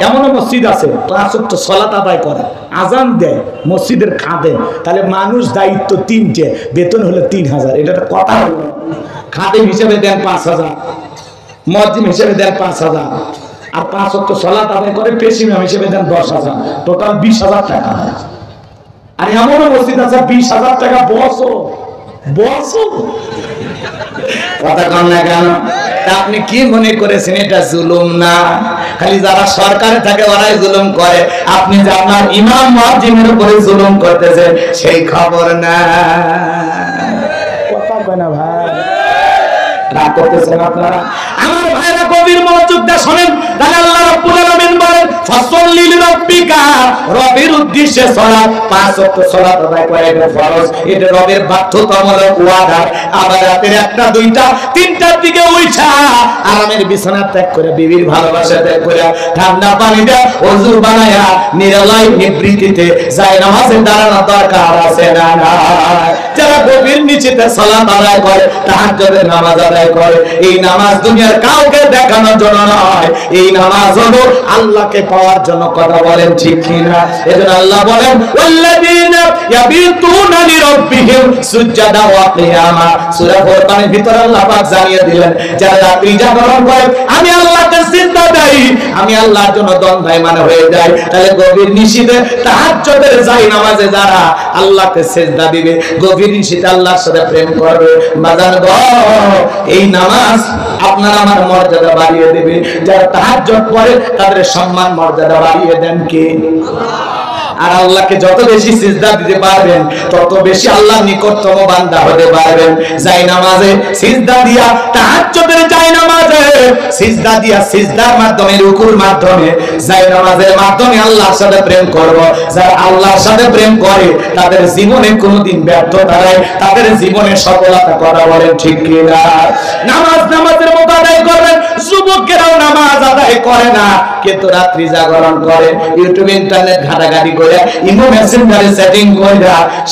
এমনও মসজিদ আছে 5 ওয়াক্ত সালাত আদায় করে, আযান দেয়, মসজিদের খাদেম, তাহলে মানুষ দায়িত্ব 3টে, বেতন হলো 3,000। এটা একটা কথা হলো? খাদেম হিসেবে দেন 5,000, মুয়াজ্জিন হিসেবে দেন 5,000, আর 5 ওয়াক্ত সালাত আদায় করে পেশিমাম হিসেবে দেন 10,000, টোটাল 20,000 টাকা। আর এমনও মসজিদ আছে 20,000 টাকা বছর কথা কন না কেন? আপনি কি মনে করেছেন এটা জুলুম না? খালি যারা সরকারে থাকে ওরাই জুলুম করে, আপনি যে আপনার ইমাম মুয়াজ্জিনের উপরে জুলুম করতেছেন সেই খবর না। কথা কয় না ভাই, রাগ করতেছেন আপনারা? আমার ভাইরা গভীর মনোযোগ দিয়ে শুনেন, তাহলে আল্লাহ রাব্বুল আলামিন বলেন ফাসাল্লি লিরাব্বিকা, রবের উদ্দেশ্যে সালাত, 5 ওয়াক্ত সালাত আদায় করা এটা ফরজ, এটা রবের বাধ্যতামূলক ওয়াদা। আবার রাতের 1টা 2টা 3টার দিকে উঠা আরামের বিছানা ত্যাগ করে, বিবির ভালোবাসা ত্যাগ করে, ঠান্ডা পানিতে ওযু বানায়া নিরালাই নিবৃত্তিতে যায় নামাজে দাঁড়ানো দরকার আছে না? যারা গভীর নিচেতে সালাত আদায় করে, তাহাজ্জুদের নামাজ আদায় করে, এই নামাজ দুনিয়ার কাউকে দেখানোর জন্য নয়, এই নামাজ হলো আল্লাহকে পাওয়ার জন্য। কথা বলেন ঠিক কিনা? এজন্য আল্লাহ বলেন ওয়াল্লাযীনা ইয়াবিতুনা লিরাব্বিহিম সুজদান ওয়া কিয়ামা। সূরা ফুরকানের ভিতরে আল্লাহ পাক জানিয়ে দিলেন, যারা রাত্রি জাগরণ করে, আমি আল্লাহকে সিজদা দেই, আমি আল্লাহর জন্য দণ্ডায়মান হয়ে যাই। তাহলে গভীর নিশিতে তাহাজ্জুদের যায় নামাজে যারা আল্লাহকে সিজদা দিবে, গভীর নিশিতে আল্লাহর সাথে প্রেম করবে, বাজার গো এই নামাজ আপনার আমার মর্যাদা বাড়িয়ে দেবে। যারা তাহাজ্জুদ পড়ে তাদের সম্মান মর্যাদা বাড়িয়ে দেন কে? আর আল্লাহকে যত বেশি সিজদা দিতে পারবেন, তত বেশি আল্লাহর নিকটতম বান্দা হতে পারবেন। যাই নামাজে সিজদা দিয়া, তাহাজ্জুদের যাই নামাজে সিজদা দিয়া, সিজদার মাধ্যমে, রুকুর মাধ্যমে, যাই নামাজের মাধ্যমে আল্লাহর সাথে প্রেম করব। যারা আল্লাহর সাথে প্রেম করে তাদের জীবনে কোনোদিন ব্যর্থতা নাই, তাদের জীবনে সফলতা। কথা বলেন ঠিক কিনা? নামাজের মতো আদায় করবেন। যুবকেরাও নামাজ আদায় করে না, কিন্তু রাত্রি জাগরণ করে, ইউটিউব ইন্টারনেট ঘাটাঘাটি করে, ইমো মেসেঞ্জারে সেটিং করে,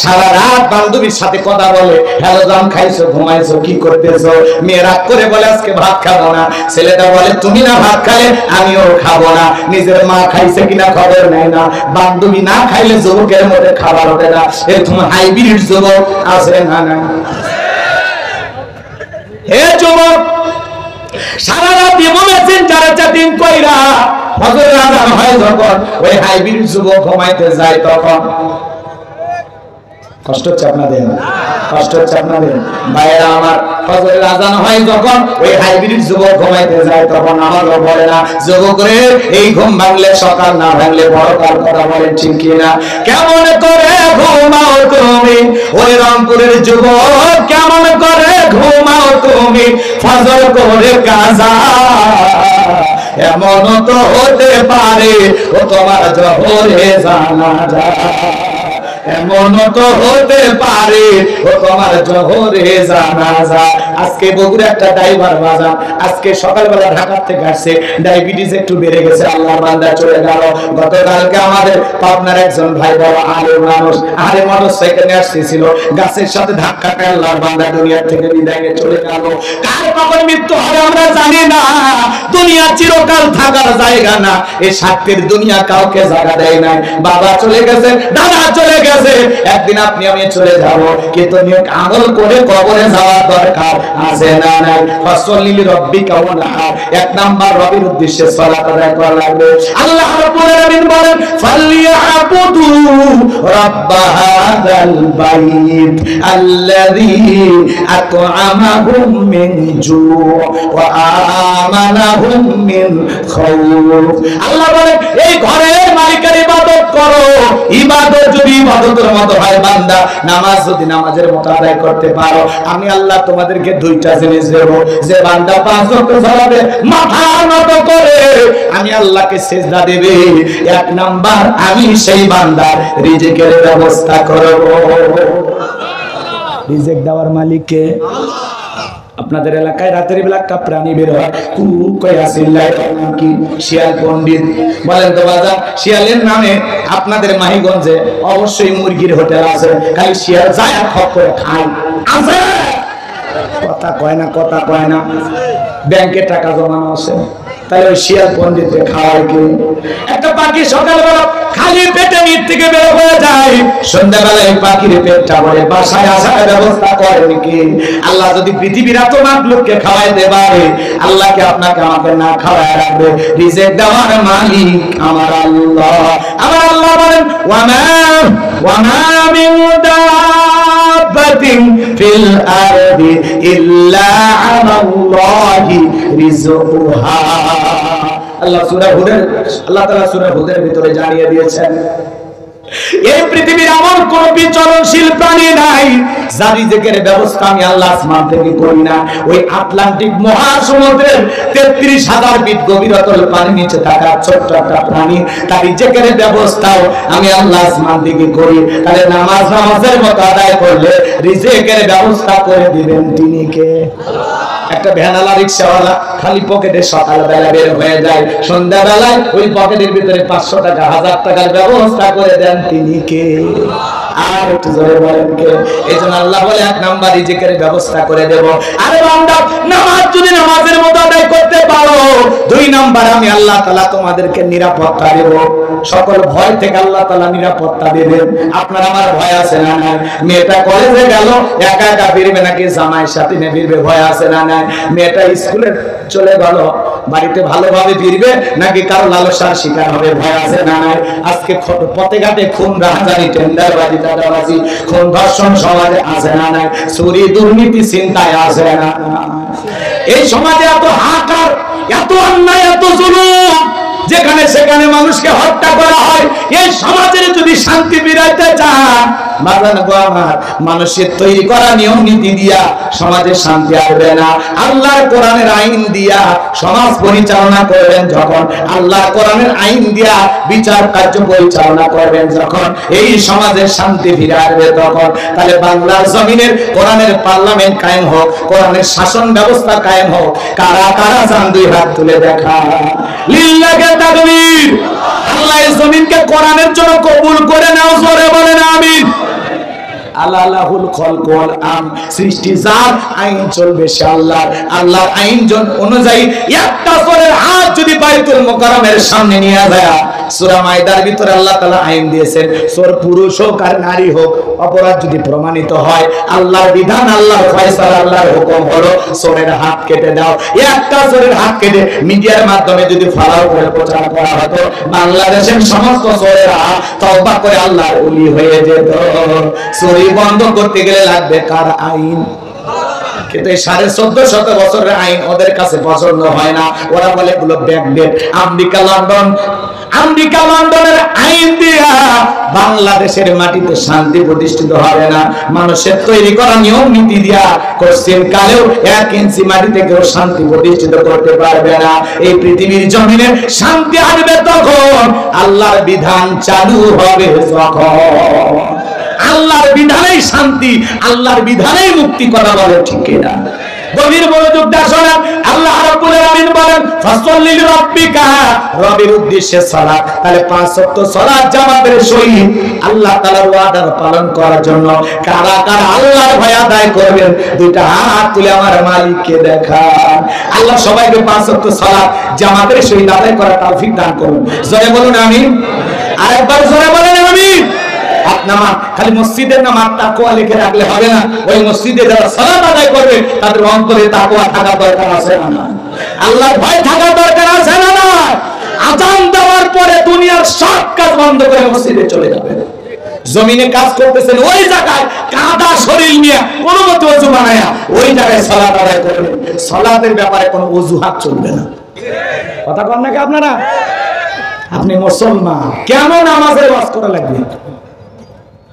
সারা রাত বান্ধবীর সাথে কথা বলে, হ্যালো জান খাইছো, ঘুমাইছো, কি করতেছো? মেয়ে রাগ করে বলে আজকে ভাত খাবো না, ছেলেটা বলে তুমি না ভাত খালে আমিও খাবো না। নিজের মা খাইছে কিনা খবর নেয় না, বান্ধবী না খাইলে যুবকের মধ্যে খাবার ওঠে না। এরকম হাইব্রিড যুবক আছে না? না হে যুবক, সারা রাত ইমো মেসেঞ্জারে চ্যাটিং কইরা ফজরের আযান হয় যখন, ওই হাইব্রিড যুবক ঘুমাইতে যায়, তখন কষ্ট হচ্ছে আপনাদের? কষ্ট হচ্ছে আপনাদের? ভাইরা আমার, ফজরের আযান হয় যখন, ওই হাইব্রিড যুবক ঘুমাইতে যায়, তখন আমারও বলে না, যুবক রে এই ঘুম ভাঙলে সকাল, না ভাঙলে পরকাল। কথা বলেন ঠিক কিনা? কেমন করে ঘুমাও তুমি ওই রংপুরের যুবক, কেমন করে ঘুমাও তুমি ফজর করে কাজা? এমন তো হতে পারে ও তোমার জোহরে জানাজা, এমন তো হতে পারে ও তোমার জোহরে জানাজা। আজকে বগুড়া একটা ড্রাইভার বাজার, আজকে সকালবেলা ঢাকা থেকে আসছে, ডায়াবেটিস একটু বেড়ে গেছে, আল্লাহর বান্দা চলে গেল। গতকালকে আমাদের পাবনার একজন ভাই বড় আলেম মানুষ, আরে মোটরসাইকেলে আসতেছিল, গাছের সাথে ধাক্কা খেয়ে আল্লাহর বান্দা দুনিয়া থেকে বিদায় নিয়ে চলে গেল। কার কখন মৃত্যু হবে আমরা জানি না। দুনিয়া চিরকাল থাকার জায়গা না, এই স্বার্থের দুনিয়া কাউকে জায়গা দেয় নাই। বাবা চলে গেছে, দাদা চলে গেছে, একদিন আপনি আমি চলে যাব, কিন্তু নিয়ত আমল করে কবরে যাওয়ার দরকার আছে না নাই? ফাসল্লি রাব্বিকা ওয়ানহার, এক নাম্বার রবের উদ্দেশ্যে সালাত আদায় করা লাগবে। আল্লাহ রাব্বুল আলামিন বলেন ফালিয়াবুদু রাব্ব হাযাল বাইত আল্লাযী আত'আমাহুম মিন জু' ওয়া আমানাহুম মিন খাউফ। আল্লাহ বলেন এই ঘরের মালিকের ইবাদত করো। ইবাদত যদি ইবাদতের মতো হয় বান্দা, নামাজ যদি নামাজের মতো আদায় করতে পারো, আমি আল্লাহ তোমাদেরকে দুইটা জিনিস দেব। যে বান্দা 5 ওয়াক্ত সালাতে মাথা নত করে আমি আল্লাহকে সিজদা দেবে, এক নাম্বার আমি সেই বান্দার রিজিকের ব্যবস্থা করব। রিজিক দেওয়ার মালিক কে? আপনাদের এলাকায় রাতের বেলা একটা প্রাণী বের হয়, শিয়াল পণ্ডিত। বলেন তো বাজা, শিয়ালের নামে আপনাদের মাহিগঞ্জে অবশ্যই মুরগির হোটেল আছে, খালি শিয়াল যায় আর খপ করে খায়। আছে কথা কয় না, কথা কয় না। ব্যাংকে টাকা জমানো আছে, তাহলে ওই শিয়াল পণ্ডিতকে খাওয়ায় কি? একটা পাখি সকালবেলা খালি পেটে নিচ থেকে বের হয়ে যায়, সন্ধ্যাবেলায় পাখির পেটটা ভরে বাসায় আসার ব্যবস্থা করেন কি? আল্লাহ যদি পৃথিবীর এত মাখলুককে খাওয়াইতে পারে, আল্লাহকে আপনাকে আমাকে না খাওয়ায় রাখবে? রিজিক দেওয়ার মালিক আমার আল্লাহ। আমার আল্লাহ বলেন ওয়ামা মিন দাব্বাতিন ফিল আরদি ইল্লা আলাল্লাহি রিজকুহা। আল্লাহ সূরা হুদের, আল্লাহ তাআলা সূরা হুদের ভিতরে জানিয়ে দিয়েছেন এই পৃথিবীর এমন কোন বিচরণশীল প্রাণী নাই যার রিজিকের ব্যবস্থা আমি আল্লাহ আসমান থেকে করি না। ওই আটলান্টিক মহাসমুদ্রের 33,000 ফিট গভীরতল পানির নিচে থাকা ছোট্ট একটা প্রাণী, তার রিজিকের ব্যবস্থাও আমি আল্লাহ আসমান থেকে করি। তাহলে নামাজের মতো আদায় করলে রিজিকের ব্যবস্থা করে দিবেন তিনি কে? একটা ভ্যানালা রিক্সাওয়ালা খালি পকেটে সকালবেলা বের হয়ে যায়, সন্ধ্যাবেলায় ওই পকেটের ভিতরে 500 টাকা 1000 টাকার ব্যবস্থা করে দেন তিনি কে? আর একটু জোরে বলেন কে? এইজন্য আল্লাহ বলে এক নাম্বার রিজিকের ব্যবস্থা করে দেব। আরে বান্দা, নামাজ যদি নামাজের মতো আদায় করতে পারো, 2 নাম্বার আমি আল্লাহ তাআলা তোমাদেরকে নিরাপত্তা দেব। সকল ভয় থেকে আল্লাহ তাআলা নিরাপত্তা দেবেন। আপনার আমার ভয় আছে না নাই? মেয়েটা কলেজে গেল, একা একা ফিরবে নাকি জামাইয়ের সাথে নিয়ে ফিরবে? ভয় আছে না নাই? মেয়েটা স্কুলে চলে গেল, বাড়িতে ভালোভাবে ফিরবে নাকি কারো লালসার শিকার হবে? ভয় আছে না নাই? আজকে পথে ঘাটে খুন, রাহাজানি, টেন্ডারবাজি, দাদাবাজি, খুন, ধর্ষণ সমাজে আছে না নাই? চুরি, দুর্নীতি, চিন্তায় আছে না? এই সমাজে এত হাহাকার, এত অন্যায়, এত জুলুম, যেখানে সেখানে মানুষকে হত্যা করা হয়। এই সমাজের যদি শান্তি বিরাইতে চান, বাজান গো আমার, মানুষের তৈরি করা নিয়ম নীতি দিয়া সমাজে শান্তি আসবে না। আল্লাহর কোরআনের আইন দিয়া সমাজ পরিচালনা করবেন যখন, আল্লাহর কোরআনের আইন দিয়া বিচার কার্য পরিচালনা করবেন যখন, এই সমাজের শান্তি ফিরে আসবে তখন। তাহলে বাংলার জমিনের কোরআনের পার্লামেন্ট কায়েম হোক, কোরআনের শাসন ব্যবস্থা কায়েম হোক। কারা কারা চান 2 হাত তুলে দেখা? লিল্লাহি তাকবীর। আল্লাহ এই জমিনকে কোরআনের জন্য কবুল করে নাও, জোরে বলেন আমিন। আল্লাহুল খালক ওয়াল আম, সৃষ্টি যার, আইন চলবে সে আল্লাহর। আল্লাহর আইন অনুযায়ী একটা চোরের হাত যদি বাইতুল মুকাররমের সামনে নিয়ে যায়, সূরা মাইদার ভিতরে আল্লাহ তাআলা আইন দিয়েছেন, চোর পুরুষ হোক আর নারী হোক, অপরাধ যদি প্রমাণিত হয়, আল্লাহর বিধান, আল্লাহর ফয়সালা, আল্লাহর হুকুম হলো চোরের হাত কেটে দাও। একটা চোরের হাত কেটে মিডিয়ার মাধ্যমে যদি ফালাও করে প্রচার করা হতো, বাংলাদেশের সমস্ত চোরেরা তওবা করে আল্লাহর ওলি হয়ে যেত। চুরি বন্ধ করতে গেলে লাগবে কার? আইন। কিন্তু এই 1450 বছরের আইন ওদের কাছে পছন্দ হয় না। ওরা বলে এগুলো ব্যাকডেট। আমেরিকা লন্ডনের আইন দিয়া বাংলাদেশের মাটিতে শান্তি প্রতিষ্ঠিত হবে না। মানুষের তৈরি করা নিয়ম নীতি দিয়া কোশ্চেন কালেও 1 ইঞ্চি মাটিতে কেউ শান্তি প্রতিষ্ঠিত করতে পারবে না। এই পৃথিবীর জমিনে শান্তি আসবে তখন, আল্লাহর বিধান চালু হবে যখন। আল্লাহর বিধানেই শান্তি, আল্লাহর বিধানেই মুক্তি, কথা বলে ঠিক কিনা? গভীর মনোযোগ দিয়ে শোনেন, আল্লাহ রাব্বুল আলামিন বলেন ফাসাল্লি লিরাব্বিকা, রবের উদ্দেশ্যে সালাত। তাহলে 5 ওয়াক্ত সালাত জামাতের সহিত আল্লাহ তাআলার ওয়াদার পালন করার জন্য কারা কারা আল্লাহর ভয় আদায় করবেন, দুইটা হাত তুলে আমার মালিককে দেখান। আল্লাহ সবাইকে 5 ওয়াক্ত সালাত জামাতের সহিত আদায় করার তৌফিক দান করুন। জোরে বলুন আমিন। আরেকবার জোরে বলেন আমিন। নামাজ খালি মসজিদের নামাজ তাকওয়া লিখে রাখলে হবে না, ওই মসজিদে যারা সালাত আদায় করবে তাদের অন্তরে তাকওয়া থাকা দরকার আছে না? আল্লাহর ভয় থাকা দরকার আছে না? আযান দেওয়ার পরে দুনিয়ার সব কাজ বন্ধ করে মসজিদে চলে যাবেন। জমিনে কাজ করতেছেন, ওই জায়গায় কাদা শরীর নিয়ে কোনো মতে ওযু বানায়া ওই জায়গায় সালাত আদায় করবেন। সালাতের ব্যাপারে কোনো অজুহাত চলবে না। কথা কন নাকি আপনারা? আপনি মুসলমান, কেন নামাজের ওয়াজ করা লাগবে?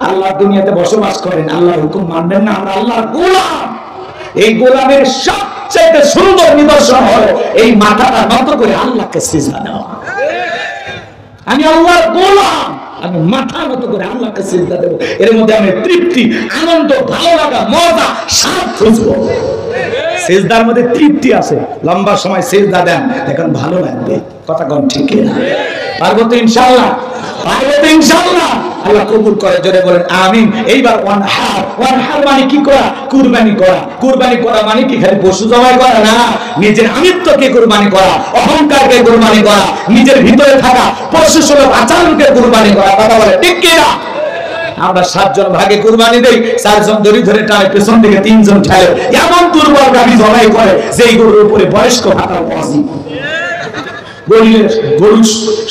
আল্লাহ দুনিয়াতে বসবাস করেন, আল্লাহর হুকুম মানবেন না? আমরা আল্লাহর গোলাম। এই গোলামের সবচেয়ে সুন্দর নিদর্শন হলো এই মাথাটা নত করে আল্লাহকে সিজদা দেওয়া। আমি আল্লাহর গোলাম, আমি মাথা নত করে আল্লাহকে সিজদা দেব। এর মধ্যে আমি তৃপ্তি, আনন্দ, ভালো লাগা, মজা, স্বাদ খুঁজবো। সিজদার মধ্যে তৃপ্তি আছে। লম্বা সময় সিজদা দেন, দেখেন ভালো লাগবে। কথা কোন ঠিক না? পারবো তো ইনশাআল্লাহ? পারবো তো ইনশাআল্লাহ? আল্লাহ কবুল করে, জোরে বলেন আমিন। এইবার ওয়ানহার মানে কি করা? কুরবানি করা। কুরবানি করা মানে কি খালি পশু জবাই করা না, নিজের আমিত্বকে কুরবানি করা, অহংকারকে কুরবানি করা, নিজের ভিতরে থাকা পশু সুলভ আচরণকে কুরবানি করা। কথা বলে ঠিক কি না? আমরা 7 জন ভাগে কুরবানি দেই, 4 জন দড়ি ধরে টানে, পেছন থেকে 3 জন ঠেলে। এমন দুর্বল গাভী জবাই করে যেই গরুর উপরে বয়স্ক হাঁটার পথি, গরুর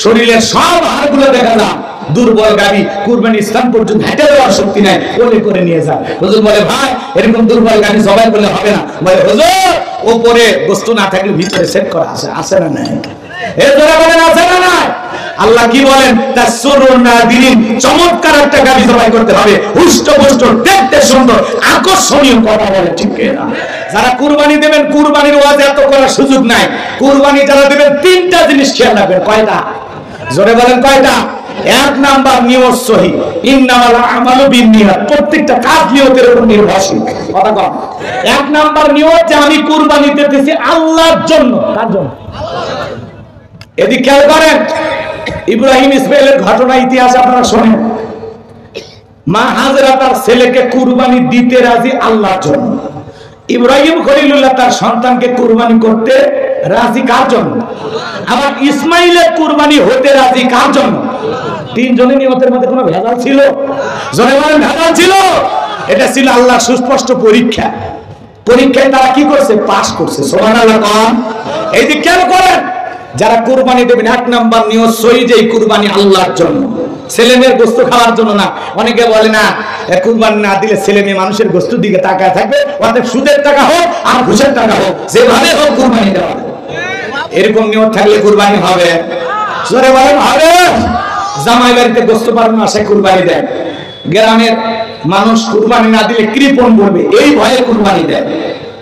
শরীরের সব হাড়গুলো দেখা যায়। দুর্বল গাভী কুরবানি স্থান পর্যন্ত হেঁটে যাওয়ার শক্তি নাই, কোলে করে নিয়ে যায়। হুজুর বলে ভাই এরকম দুর্বল গাভী জবাই করলে হবে না। বলে হুজুর উপরে গোশত না থাকলে ভিতরে সেট করা আছে, আছে না নাই? এর জন্য বলেন আছে না নাই? আল্লাহ কি বলেন? তাসরুন নাদিরিন, চমৎকার একটা গাভী জবাই করতে হবে, হুষ্টপুষ্ট, দেখতে সুন্দর, আকর্ষণীয়। কথা বলে ঠিক না? যারা কুরবানি দেবেন, কুরবানির ওয়াজ এত করার সুযোগ নাই। কুরবানি যারা দেবেন 3টা জিনিস খেয়াল রাখবেন। কয়টা? জোরে বলেন কয়টা? 1 নাম্বার নিয়ত সহি, ইন্নামাল আমালু বিন্নিয়াত। প্রত্যেকটা কাজ নিয়তের উপর নির্ভরশীল। কথা কম। 1 নাম্বার নিয়ত যে আমি কুরবানি দিতেছি আল্লাহর জন্য। কার জন্য? এদিকে খেয়াল করেন, ইব্রাহিম ইসমাইলের ঘটনা ইতিহাস আপনারা শোনেন। মা হাজেরা তার ছেলেকে কুরবানি দিতে রাজি আল্লাহর জন্য। ইব্রাহিম খলিলুল্লাহ তার সন্তানকে কুরবানি করতে রাজি কার জন্য? আবার ইসমাইলের কুরবানি হতে রাজি কার জন্য? 3 জনের নিয়তের মধ্যে কোনো ভেজাল ছিল? জনে বলেন ভেজাল ছিল? এটা ছিল আল্লাহর সুস্পষ্ট পরীক্ষা। পরীক্ষায় তারা কি করছে? পাস করছে। সুবহানাল্লাহ কোন? এই যে খেয়াল করেন, যারা কুরবানি দেবেন 1 নাম্বার নিয়ত সহি যে কুরবানি আল্লাহর জন্য, ছেলে মেয়ের গোশত খাওয়ার জন্য না। অনেকে বলে না কুরবানি না দিলে ছেলে মেয়ে মানুষের গোশতের দিকে তাকায় থাকবে, অর্থাৎ সুদের টাকা হোক আর ঘুষের টাকা হোক, যেভাবে হোক কুরবানি দেওয়া। এরকম নিয়ত থাকলে কুরবানি হবে? জোরে বলেন হবে? জামাই বাড়িতে গোশত পারবে না, সে কুরবানি দেয়। গ্রামের মানুষ কুরবানি না দিলে কৃপণ করবে, এই ভয়ে কুরবানি দেয়,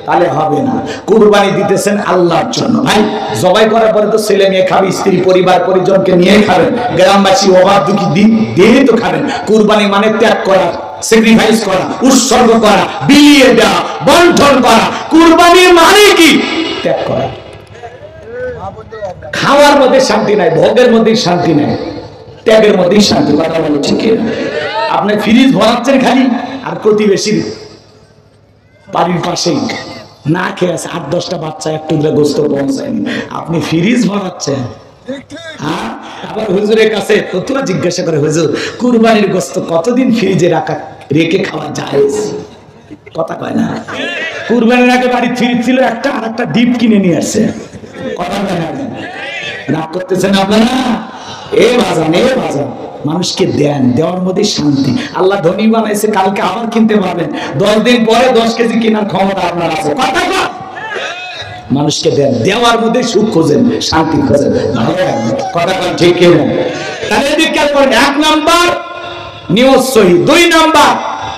তাহলে হবে না। কুরবানি দিতেছেন আল্লাহর জন্য। ভাই জবাই করার পরে তো ছেলে মেয়ে খাবে, স্ত্রী পরিবার পরিজনকে নিয়ে খাবেন, গ্রামবাসী অভাব দুঃখী দিয়ে তো খাবেন। কুরবানি মানে ত্যাগ করা, স্যাক্রিফাইস করা, উৎসর্গ করা, বিলিয়ে দেওয়া, বন্টন করা। কুরবানি মানে কি? ত্যাগ করা। খাওয়ার মধ্যে শান্তি নাই, ভোগের মধ্যে শান্তি নাই, ত্যাগের মধ্যেই শান্তি। কথা বলো ঠিক না? আপনি ফ্রিজ ভরাচ্ছেন খালি, আর প্রতিবেশীর বাড়ির পাশেই না খেয়ে আছে 8-10টা বাচ্চা একটু গোস্ত পৌঁছায়নি, আপনি ফ্রিজ ভরাচ্ছেন। হ্যাঁ, আবার হুজুরের কাছে তোরা জিজ্ঞাসা করে, হুজুর কুরবানির গোস্ত কতদিন ফ্রিজে রেখে খাওয়া যায়? কথা কয় না। কুরবানির আগে বাড়ি ফ্রিজ ছিল একটা, আর একটা ডিপ কিনে নিয়ে আসছে। কথা কয় না? রাগ করতেছেন আপনারা? এ বাজান, এ বাজান, মানুষকে দেন, দেওয়ার মধ্যে শান্তি। আল্লাহ ধনী বানাইছে, কালকে আবার কিনতে পারবেন, 10 দিন পরে 10 কেজি কেনার ক্ষমতা আপনার আছে। কথা কয়? মানুষকে দেন, দেওয়ার মধ্যে সুখ খোঁজেন, শান্তি খোঁজেন, ভালো লাগবে। কথা কয় ঠিক না? তাহলে খেয়াল করেন, 1 নাম্বার নিয়ত সহি, 2 নাম্বার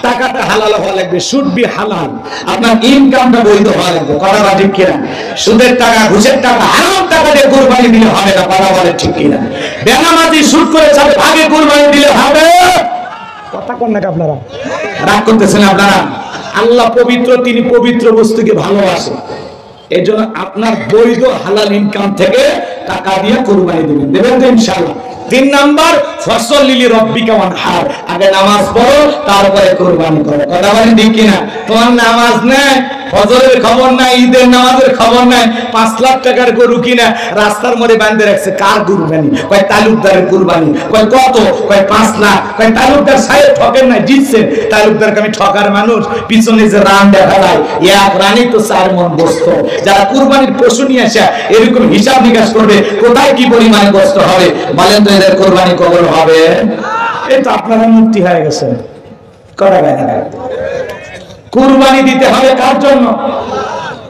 টাকাটা হালাল হওয়া লাগবে, শুড বি হালাল। আপনার ইনকামটা বৈধ হওয়া লাগবে। কথা বলে ঠিক কিনা? সুদের টাকা, ঘুষের টাকা, হারাম টাকা দিয়ে কুরবানি দিলে হবে না। কথা বলে ঠিক কিনা? বেনামাজি সুদ করে সাথে ভাগে কুরবানি দিলে হবে? কথা কোন নাকি আপনারা রাগ করতেছেন আপনারা? আল্লাহ পবিত্র, তিনি পবিত্র বস্তুকে ভালোবাসেন। এই জন্য আপনার বৈধ হালাল ইনকাম থেকে টাকা দিয়ে কুরবানি দিবেন, দেবেন তো ইনশাআল্লাহ। 3 নাম্বার, ফসল লিলি রব্বিকা ওয়ানহার, আগে নামাজ পড়ো তারপরে কুরবানি করো। কথা বলেন ঠিক কিনা? তোমার নামাজ নেই, ফজরের খবর নাই, ঈদের নামাজের খবর নাই, 5 লাখ টাকার গরু কিনা রাস্তার মধ্যে বাঁধে রাখছে। কার কুরবানি? কয় তালুকদারের কুরবানি। কয় কত? কয় 5 লাখ। কয় তালুকদার সাহেব ঠকেন না, জিতছেন। তালুকদারকে আমি ঠকার মানুষ, পিছনে যে রান দেখা যায়, এক রানই তো 4 মণ গোস্ত। যারা কুরবানির পশু নিয়ে আসে এরকম হিসাব নিকাশ করবে কোথায় কি পরিমাণে গোস্ত হবে, বলেন তো এদের কুরবানি কবুল হবে? এই তো আপনারা মুক্তি হয়ে গেছেন। করা যায় না, কুরবানি দিতে হবে কার জন্য,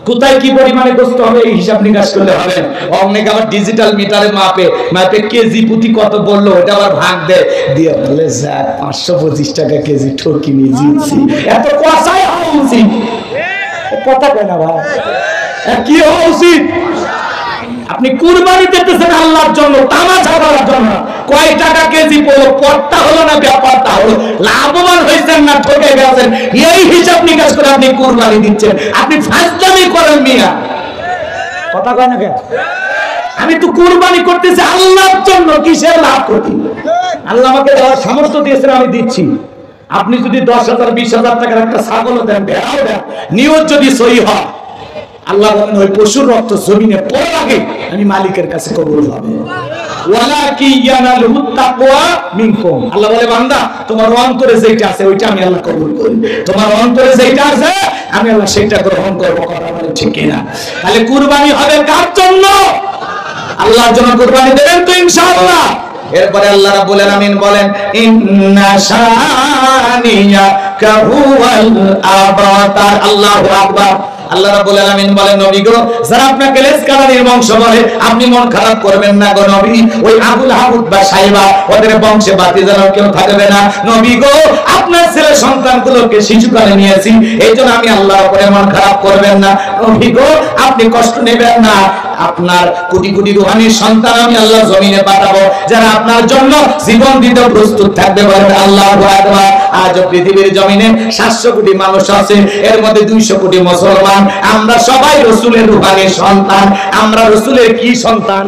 কোথায় কি পরিমাণে গোস্ত হবে এই হিসাব নিকাশ করলে হবে। অনেকে আবার ডিজিটাল মিটারে মাপে মাপে কেজি প্রতি কত বললো ওটা আবার ভাগ দেয়, দিয়ে বলে যাক 525 টাকা কেজি, ঠকিনি, জিতছি। এত কষাই হওয়া উচিত, কথা কয় না ভাই, কি হওয়া উচিত? আপনি কুরবানি দিতেছেন আল্লাহর জন্য, তামাশা করার জন্য। কয় টাকা কেজি পড়লো, পড়তা হলো না ব্যাপারটা হলো, লাভবান হয়েছেন না ঠকে গেছেন, এই হিসাব নিকাশ করে আপনি কুরবানি দিচ্ছেন। আপনি ফাজলামি করেন মিয়া, কথা কয় না কেন? আমি তো কুরবানি করতেছি আল্লাহর জন্য, কিসের লাভ করি? আল্লাহ আমাকে দেওয়ার সামর্থ্য দিয়েছেন, আমি দিচ্ছি। আপনি যদি 10,000 20,000 টাকার একটা ছাগল দেন, ভেড়াও দেন, নিয়ত যদি সহি হয়, আল্লাহ বলেন ওই পশুর রক্ত জমিনে পড়ার আগে আমি মালিকের কাছে কবুল হবে। ওয়ালাকি ইয়ানালুহুত তাকওয়া মিনকুম, আল্লাহ বলে বান্দা তোমার অন্তরে যেটা আছে ওইটা আমি আল্লাহ কবুল করি, তোমার অন্তরে যেটা আছে আমি আল্লাহ সেটা গ্রহণ করব। কথা বলে ঠিক কিনা? তাহলে কুরবানি হবে কার জন্য? আল্লাহর জন্য কুরবানি দেবেন তো ইনশাআল্লাহ। এরপরে আল্লাহ রাব্বুল আলামিন বলেন ইন্না শানিয়াকা হুয়াল আবতার। আল্লাহু আকবার। আল্লাহ রাব্বুল আলামিন বলেন নবী গো, যারা আপনাকে লেসকালানির বংশ বলে আপনি মন খারাপ করবেন না গো নবী। ওই আবুল হাবুদ বা সাইবা ওদের বংশে বাতি জ্বালানো কেউ থাকবে না নবী গো। আপনার ছেলে সন্তানগুলোকে শিশুকালে নিয়েছি, এইজন্য আমি আল্লাহর উপরে মন খারাপ করবেন না নবী গো, আপনি কষ্ট নেবেন না। আপনার কোটি কোটি রূহানী সন্তান আমি আল্লাহ জমিনে পাঠাবো, যারা আপনার জন্য জীবন দিতে প্রস্তুত থাকবে। বলেন আল্লাহু আকবার। আজ পৃথিবীর জমিনে 700 কোটি মানুষ আছে, এর মধ্যে 200 কোটি মুসলমান। আমরা সবাই রাসূলের রূহানী সন্তান। আমরা রাসূলের কি সন্তান?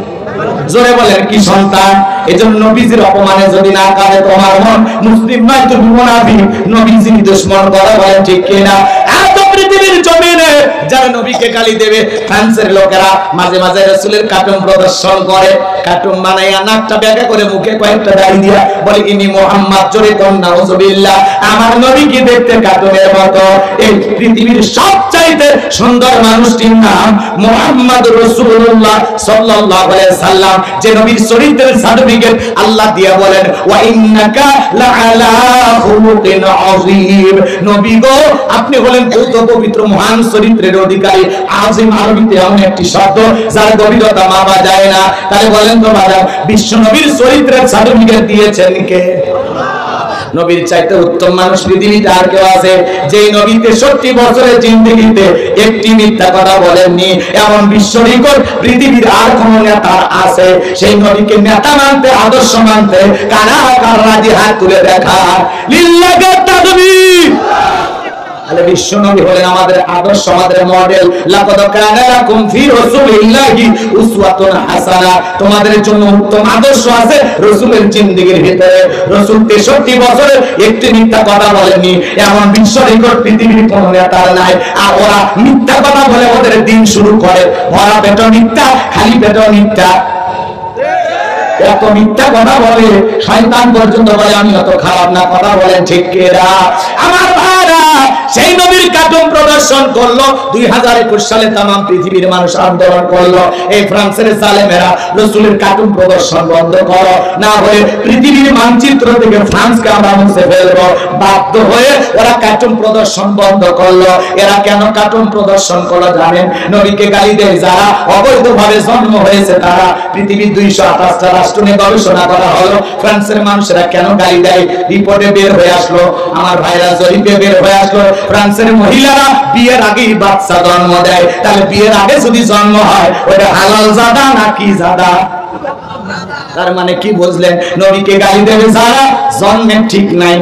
জোরে বলেন কি সন্তান? এজন্য নবীজির অপমানে যদি না কাঁদে তোমার মন, মুসলিম নয় তুমি মুনাফিক, নবীজির দুশমন করা। বলেন ঠিক কিনা? এত পৃথিবীর জমিনে যারা নবীকে গালি দেবে, ফ্রান্সের লোকেরা মাঝে মাঝে রাসূলের কার্টুন প্রদর্শন করে, কার্টুন বানাইয়া নাকটা ব্যাকা করে মুখে কয়েকটা দাড়ি দিয়া বলে ইনি মুহাম্মদ, জোরে কোন নাউজুবিল্লাহ। আমার নবীকে দেখতে কার্টুনের মতো। এই পৃথিবীর সবচাইতে সুন্দর মানুষটির নাম মুহাম্মদুর রাসূলুল্লাহ সাল্লাল্লাহু আলাইহি সাল্লাম, যে নবীর চরিত্রের সার্টিফিকেট আল্লাহ দিয়া বলেন ওয়া ইন্নাকা লাআলা খুলুকিন আযীম। নবী গো আপনি হলেন পবিত্র মহান চরিত্রের অধিকারী। আযীম আরবিতে এমন একটি শব্দ যার গভীরতা মাপা যায় না। তাহলে বলেন তো বাবা, বিশ্ব নবীর চরিত্রের সার্টিফিকেট দিয়েছেন কে? নবীর চাইতে উত্তম মানুষ পৃথিবীতে আর কেউ আছে? যেই নবী 63 বছরের জিন্দেগিতে একটি মিথ্যা কথা বলেননি, এমন বিশ্ব রেকর্ড পৃথিবীর আর কোন নেতা আছে? সেই নবীকে নেতা মানতে, আদর্শ মানতে কারা কারা রাজি? হাত তুলে দেখা। লিল্লাহি তাকবীর। তাহলে বিশ্ব নবী হলেন আমাদের আদর্শ, আমাদের মডেল। লাকাদ কানা লাকুম ফি রাসূলিল্লাহি উসওয়াতুন হাসানা, তোমাদের জন্য উত্তম আদর্শ আছে রাসূলের জিন্দেগির ভিতরে। রাসূল 63 বছরে একটি মিথ্যা কথা বলেননি, এমন বিশ্ব রেকর্ড পৃথিবীর কোন নেতার নাই। আর ওরা মিথ্যা কথা বলে ওদের দিন শুরু করে, ভরা পেট মিথ্যা, খালি পেট মিথ্যা। এত মিথ্যা কথা বলে শয়তান পর্যন্ত বলে আমি অত খারাপ না। কথা বলেন ঠিক কিনা? আমার ভাইরা সেই নবীর কার্টুন প্রদর্শন করলো 2021 সালে तमाम পৃথিবীর মানুষ আন্দোলন করলো, এই ফ্রান্সের জালেমেরা রাসূলের কার্টুন প্রদর্শন বন্ধ করো, না হলে পৃথিবীর মানচিত্র থেকে ফ্রান্সকে আমরা মুছে ফেলবো। বাধ্য হয়ে ওরা কার্টুন প্রদর্শন বন্ধ করলো। এরা কেন কার্টুন প্রদর্শন করলো জানেন? নবীকে গালি দেয় যারা, অবৈধভাবে জন্ম হয়েছে তারা। পৃথিবীর 228টা রাষ্ট্র নিয়ে গবেষণা করা হলো ফ্রান্সের মানুষেরা কেন গালি দেয়। রিপোর্টে বের হয়ে আসলো, আমার ভাইরা জরিপে বের হয়ে আসলো, ফ্রান্সের মহিলারা বিয়ের আগেই বাচ্চা জন্ম দেয়। তাহলে বিয়ের আগে যদি জন্ম হয় ওটা হালাল জাদা নাকি জাদা? তার মানে কি বুঝলেন? নবীকে গালি দেবে যারা জন্মের ঠিক নাই,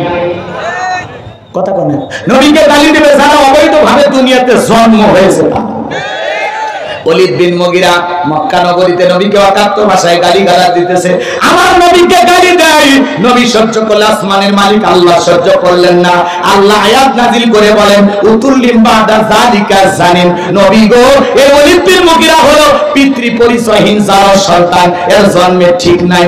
কথা বলেন, নবীকে গালি দেবে যারা অবৈধভাবে দুনিয়াতে জন্ম হয়েছে। ওলীদ বিন মুগীরা মক্কা নগরীতে নবীকে অকাত্য ভাষায় গালিগালাজ দিতেছে। আমার নবীকে গালি দেয়, নবী সহ্য করলে আসমানের মালিক আল্লাহ সহ্য করলেন না। আল্লাহ আয়াত নাযিল করে বলেন, উতুল্লিম বাদা যালিকা জানিম, নবী গো এই ওলীদ বিন মুগীরা হলো পিতৃ পরিচয়হীন জারর সন্তান, এর জন্মের ঠিক নাই।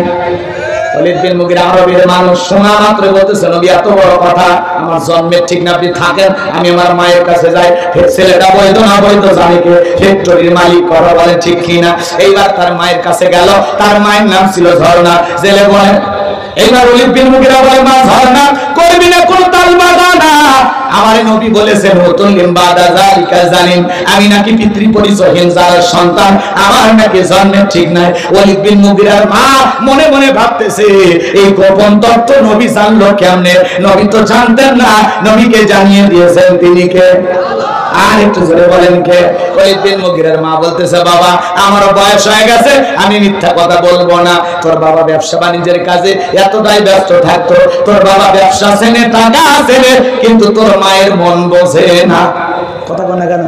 ওলীদ বিন মুগীরা আরবের মানুষ, শোনা মাত্র বলতেছে নবী এত বড় কথা, আমার জন্মের ঠিক না, আপনি থাকেন, আমি আমার মায়ের কাছে যাই। ছেলেটা বৈধ না বৈধ জানি কে, ফ্যাক্টরির মালিক কথা বলে ঠিক কিনা। এইবার তার মায়ের কাছে গেল, তার মায়ের নাম ছিল ঝর্ণা। জেলে বলে, এইবার ওলীদ বিন মুগীরা বলে, মা ঝর্ণা করবি না কোন তাল বাগানা, আমার নবী বলেছেন উতুল্লিম বাদা যালিকা জানিম, আমি নাকি পিতৃ পরিচয়হীন জারর সন্তান, আমার নাকি জন্মের ঠিক নাই। ওলীদ বিন মুগীরার মা মনে মনে ভাবতেছে এই গোপন তথ্য নবী জানলো কেমনে? নবী তো জানতেন না, নবীকে জানিয়ে দিয়েছেন তিনি কে? আর একটু জোরে বলেন কে? ওলীদ বিন মুগীরার মা বলতেছে, বাবা আমার বয়স হয়ে গেছে, আমি মিথ্যা কথা বলবো না। তোর বাবা ব্যবসা বাণিজ্যের কাজে এতটাই ব্যস্ত থাকতো, তোর বাবা ব্যবসা চেনে, টাকা চেনে, কিন্তু তোর মায়ের মন বোঝে না। কথা বলে না কেন?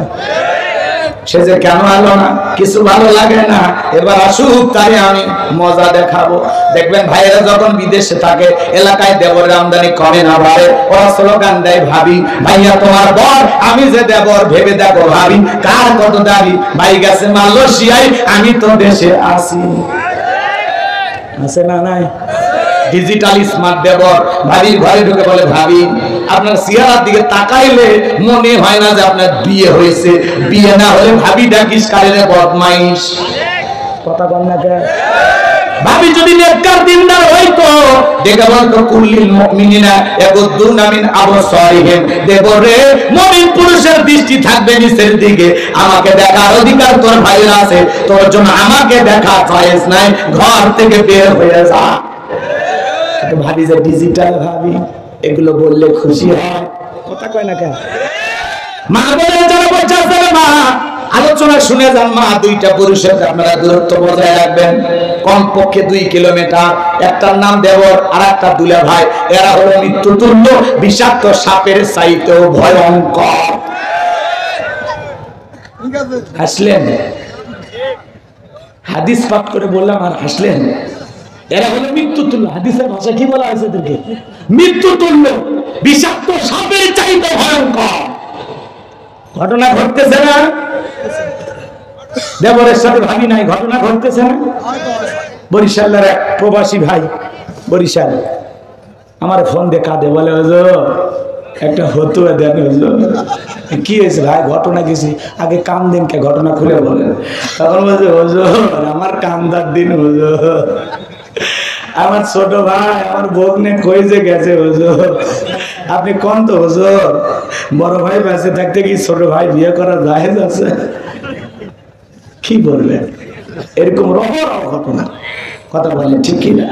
সে যে কেন আলো না, কিছু ভালো লাগে না, এবার আসুক তাই আমি মজা দেখাবো। দেখবেন ভাইয়েরা যখন বিদেশে থাকে, এলাকায় দেবরের আমদানি কমে না বাড়ে, ওরা স্লোগান দেয়, ভাবি ভাইয়া তোমার বর, আমি যে দেবর, ভেবে দেখো ভাবি কার কত দাবি, ভাই গেছে মালয়েশিয়ায়, আমি তো দেশে আসি। আছে না নাই? ডিজিটাল স্মার্ট দেবর ভাবির ঘরে ঢুকে বলে, ভাবি আপনার চেহারার দিকে তাকাইলে মনে হয় না যে আপনার বিয়ে হয়েছে, বিয়ে না হলে ভাবি ডাকিস কারে বদমাইশ। কথা বল না কে? ভাবি যদি নেককার দিনদার হইতো, দেখে বলতো কুল্লিল মুমিনিনা ইয়াগুদ্দুনা মিন আবসারিহিম, দেখো রে মুমিন পুরুষের দৃষ্টি থাকবে নিচের দিকে, আমাকে দেখার অধিকার তোর ভাইয়ের আছে, তোর জন্য আমাকে দেখা চয়েস নাই, ঘর থেকে বের হয়ে যা। ভাবি যে ডিজিটাল ভাবি, এগুলো বললে খুশি হয়, কথা কয় না কেন? মা বলে যারা বলছে মা আলোচনা শুনে যান, মা দুইটা পুরুষের আপনারা দূরত্ব বজায় রাখবেন, কমপক্ষে 2 কিলোমিটার। একটার নাম দেবর আর একটা দুলা ভাই, এরা হলো মৃত্যুতুল্য, বিষাক্ত সাপের চাইতেও ভয়ঙ্কর। হাসলেন? হাদিস পাঠ করে বললাম আর হাসলেন? এরা হলো মৃত্যুতুল্য। হাদিসের ভাষা কি বলা হয়েছে এদেরকে? মৃত্যুতুল্য, বিষাক্ত সাপের চাইতে ভয়ঙ্কর। ঘটনা ঘটতেছে না? দেবরের সাথে ভাবি নাই, ঘটনা ঘটতেছে না? বরিশালের এক প্রবাসী ভাই, বরিশাল, আমার ফোন দিয়ে কাঁদে, বলে হুজুর একটা ফতুয়া দেন হুজুর। কি হয়েছে ভাই? ঘটনা কিছু আগে কান দিন কে, ঘটনা খুলে বলেন। তখন বলছে, হুজুর আমার কান্দার দিন হুজুর, আমার ছোট ভাই আমার বগ্নে কইছে গেছে হুজুর, আপনি কোন তো হুজুর, বড় ভাই বেঁচে থাকতে কি ছোট ভাই বিয়ে করা জায়েজ আছে? কি বলবেন? এরকম রহ ঘটনা, কথা বলেন ঠিক কিনা?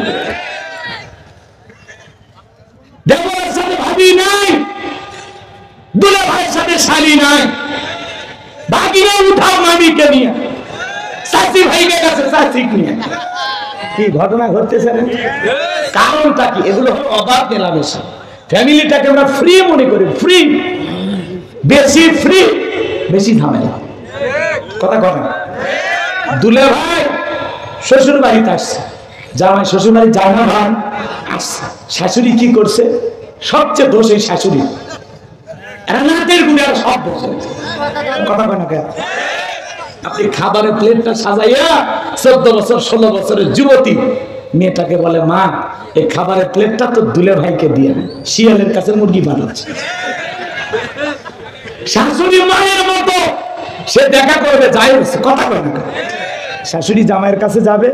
দেবরের সাথে ভাবি নাই, দুলা ভাইয়ের সাথে শালি নাই, ভাগিনা উঠাও মামিকে নিয়ে, চাচি ভাইকে কাছে চাচি নিয়ে। কি ঘটনা ঘটতেছে না? কারণটা কি? এগুলো হলো অবাধ মেলামেশা। ফ্যামিলিটাকে আমরা ফ্রি মনে করি, ফ্রি, বেশি ফ্রি বেশি ঝামেলা। কথা কথা দুলা ভাই শ্বশুর বাড়িতে আসছে, জামাই শ্বশুর বাড়ি জানা ভাই আসছে, শাশুড়ি কি করছে? সবচেয়ে দোষ এই শাশুড়ি, রানাতের গুণে আর সব দোষ। কথা কয় না কেন? আপনি খাবারের প্লেটটা সাজাইয়া 14 বছর 16 বছরের যুবতী মেয়েটাকে বলে, মা এই খাবারের প্লেটটা তো দুলে ভাইকে দিয়ে, শিয়ালের কাছে মুরগি বানাচ্ছে। শাশুড়ি মায়ের মতো সে দেখা করবে, যাই হচ্ছে। কথা কয় না? শাশুড়ি জামাইয়ের কাছে যাবে,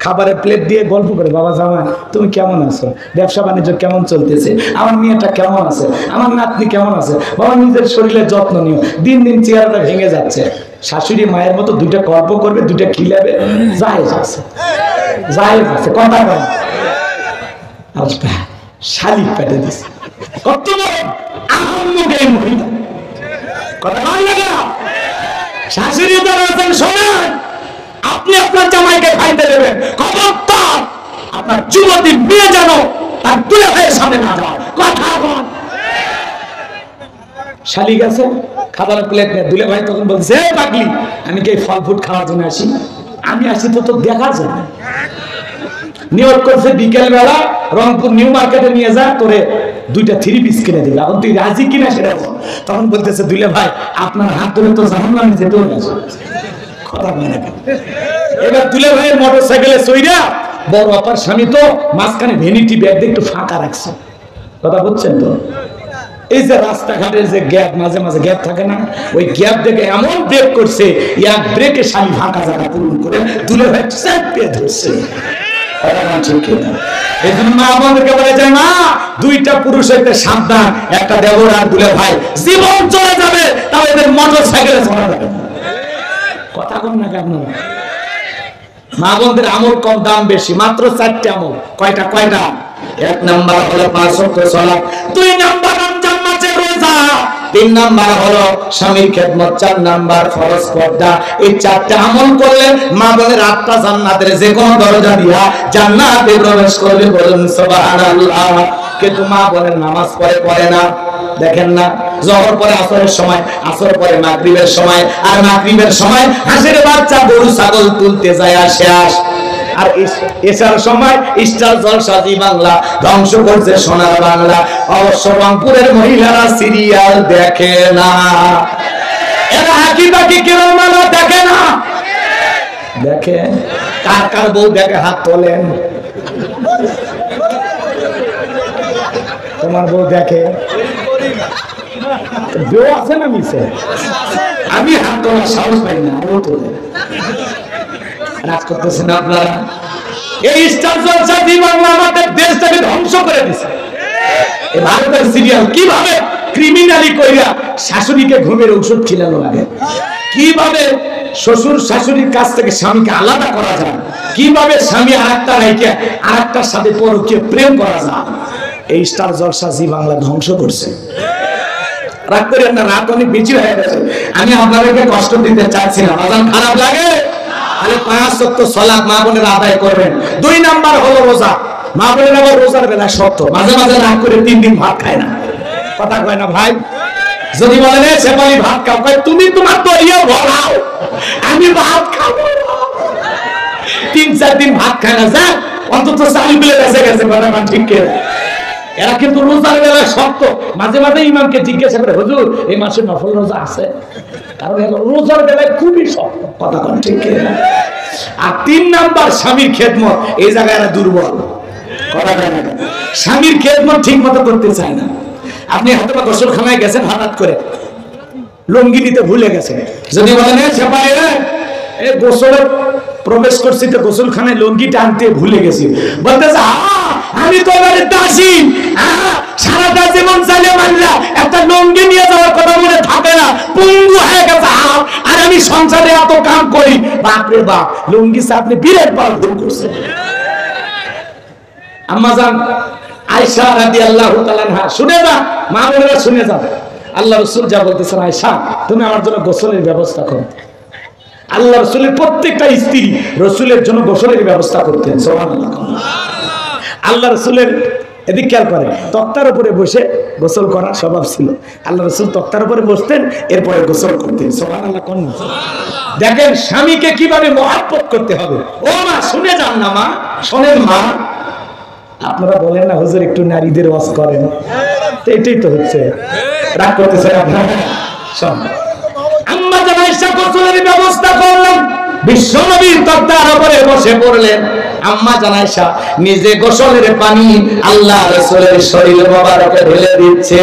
খাবারের প্লেট দিয়ে গল্প করে, বাবা জামাই তুমি কেমন আছো, ব্যবসা বাণিজ্য কেমন চলতেছে, আমার মেয়েটা কেমন আছে, আমার নাতনি কেমন আছে, বাবা নিজের শরীরের যত্ন নিও, দিন দিন চেহারাটা ভেঙে যাচ্ছে। শাশুড়ি মায়ের মতো দুইটা গল্প করবে, দুইটা খিলাবে, জায়েজ আছে, জায়েজ আছে। কথা কয়? আর শালিক পেটে দিছে, কত বড় আহম্মক এই মহিলা। কথা কয় না কেন? শাশুড়ি যারা আছেন শোনেন, আপনি আপনার জামাইকে খাইতে দেবেন, খবরদার আপনার যুবতী মেয়ে যেন তার দুলা ভাইয়ের সামনে না যায়। কথা বল। শালি গেছে খাবারের প্লেট নিয়ে, দুলে ভাই তখন বলছে পাগলি আমি কি ফল ফুট খাওয়ার জন্য আসি? আমি আসি তো তোর দেখার জন্য। নিয়োগ করছে বিকেল বেলা রংপুর নিউ মার্কেটে নিয়ে যা, তোরে 2টা 3 পিস কিনে দিবে, এখন তুই রাজি কিনা সেটা বল। তখন বলতেছে দুলে ভাই আপনার হাত ধরে তো জাহান্নামে যেতে হবে। কথা বলে না। এবার দুলে ভাইয়ের মোটরসাইকেলে চইরা বড় আপার স্বামী তো মাঝখানে ভ্যানিটি ব্যাগ দিয়ে একটু ফাঁকা রাখছে। কথা বুঝছেন তো? এই যে রাস্তাঘাটের যে গ্যাপ, মাঝে মাঝে গ্যাপ থাকে না, ওই গ্যাপ দেখে এমন ব্রেক করছে, এক ব্রেকে স্বামী ফাঁকা জায়গা পূরণ করে দুলে ভাই চাপিয়ে ধরছে। এই জন্য মা আমাদেরকে বলে যায় মা, 2টা পুরুষ হইতে সাবধান, একটা দেবর আর দুলে ভাই, জীবন চলে যাবে তাও এদের মোটরসাইকেলে চলা যাবে না। কথা কম না কেন? মা বোনদের আমল কম, দাম বেশি, মাত্র 4টে আমল। কয়টা? 1 নাম্বার হলো 5 ওয়াক্ত সালাত, 2 নাম্বার রমজান মাসের রোজা, 3 নাম্বার হলো স্বামীর খেদমত, 4 নাম্বার ফরজ পর্দা। এই 4টা আমল করলে মা বোনের 8টা জান্নাতের যে কোনো দরজা দিয়া জান্নাতে প্রবেশ করবে। বলুন সুবহানাল্লাহ। কিন্তু মা বোনের নামাজ পড়ে না, দেখেন না, জোহর পরে আসরের সময়, আসর পরে মাগরিবের সময়, আর মাগরিবের সময় হাঁসের বাচ্চা গরু ছাগল তুলতে যায় শেষ। আর এসার সময় স্টার জলসা জি বাংলা ধ্বংস করছে সোনার বাংলা। অবশ্য রংপুরের মহিলারা সিরিয়াল দেখে না, এরা হাকি বাকি কেউ মানা দেখে না। দেখে কার কার বউ দেখে হাত তোলেন। তোমার বউ দেখে? বউ আছে না মিছে? আমি হাত তোলার সাহস পাই না, বউ তোলে। রাজ করতেছেন আপনারা। এই স্টার জলসা জি বাংলা আমাদের দেশটাকে ধ্বংস করে দিছে। এই ভারতের সিরিয়াল কিভাবে ক্রিমিনালি কইরা শাশুড়িকে ঘুমের ঔষধ খিলানো লাগে, কিভাবে শ্বশুর শাশুড়ির কাছ থেকে স্বামীকে আলাদা করা যায়, কিভাবে স্বামী আরেকটা রেখে আরেকটার সাথে পরকীয় প্রেম করা যায়, এই স্টার জলসা জি বাংলা ধ্বংস করছে। রাগ করেন না, রাত অনেক বেশি হয়ে গেছে, আমি আপনাদেরকে কষ্ট দিতে চাচ্ছি না। আজান খারাপ লাগে? তাহলে 5 ওয়াক্ত সালাত মা বোনেরা আদায় করবেন। 2 নাম্বার হলো রোজা। মা বোনেরা আবার রোজার বেলা শক্ত, মাঝে মাঝে রাগ করে 3 দিন ভাত খায় না। কথা কয় না ভাই? যদি বলেন সেপালি ভাত খাও, কয় তুমি তোমার দরিয়া ভরাও, আমি ভাত খাবো না। 3-4 দিন ভাত খায় না, যা অন্তত চাল বিলে বেঁচে গেছে। ঠিক কে? এরা কিন্তু রোজার বেলায় শক্ত। মাঝে মাঝে ইমামকে জিজ্ঞাসা করে, হুজুর এই মাসে নফল রোজা আছে? কারণ রোজার বেলায় খুবই শক্ত। কথা কন ঠিক কে? আর 3 নাম্বার স্বামীর খেদমত, এই জায়গায় এরা দুর্বল। কথা কয় না, স্বামীর খেদমত ঠিক মতো করতে চায় না। আপনি হয়তো বা গোসলখানায় গেছেন, হঠাৎ করে লুঙ্গি নিতে ভুলে গেছেন। যদি বলেন গোসলে প্রবেশ করছি তো গোসলখানায় লুঙ্গিটা আনতে ভুলে গেছি, বলতেছে আমি তো এবারে দাসী, সারাটা জীবন চালিয়ে মানলা, একটা লুঙ্গি নিয়ে যাওয়ার কথা মনে থাকে না, পঙ্গু হয়ে গেছে। আর আমি সংসারে এত কাম করি, বাপরে বাপ, লুঙ্গি আপনি বিরাট বড় ভুল করছেন। আম্মাজান আয়েশা রাদিয়াল্লাহু তাআলা আনহা, শুনে যান মা বোনেরা, শুনে যান, আল্লাহ রাসূল যা বলতেছেন, আয়েশা তুমি আমার জন্য গোসলের ব্যবস্থা করো। আল্লাহ রাসূলের প্রত্যেকটা স্ত্রী রাসূলের জন্য গোসলের ব্যবস্থা করতেন। সুবহানাল্লাহ। আল্লাহ রাসূলের এদিক খেয়াল করে, তক্তার উপরে বসে গোসল করার স্বভাব ছিল। আল্লাহ রাসূল তক্তার উপরে বসতেন, এরপরে গোসল করতেন। সুবহানাল্লাহ। কোন দেখেন স্বামীকে কিভাবে মহব্বত করতে হবে। ও মা শুনে যান না, মা শোনেন মা। আপনারা বলেন না হুজুর একটু নারীদের ওয়াজ করেন, তো এটাই তো হচ্ছে। রাগ করতেছেন আপনারা? আম্মা জান আয়েশা গোসলের ব্যবস্থা করলেন, বিশ্বনবীর তক্তার উপরে বসে পড়লেন। আম্মা জান আয়েশা নিজে গোসলের পানি আল্লাহ রাসূলের শরীর মোবারকে ঢেলে দিচ্ছে।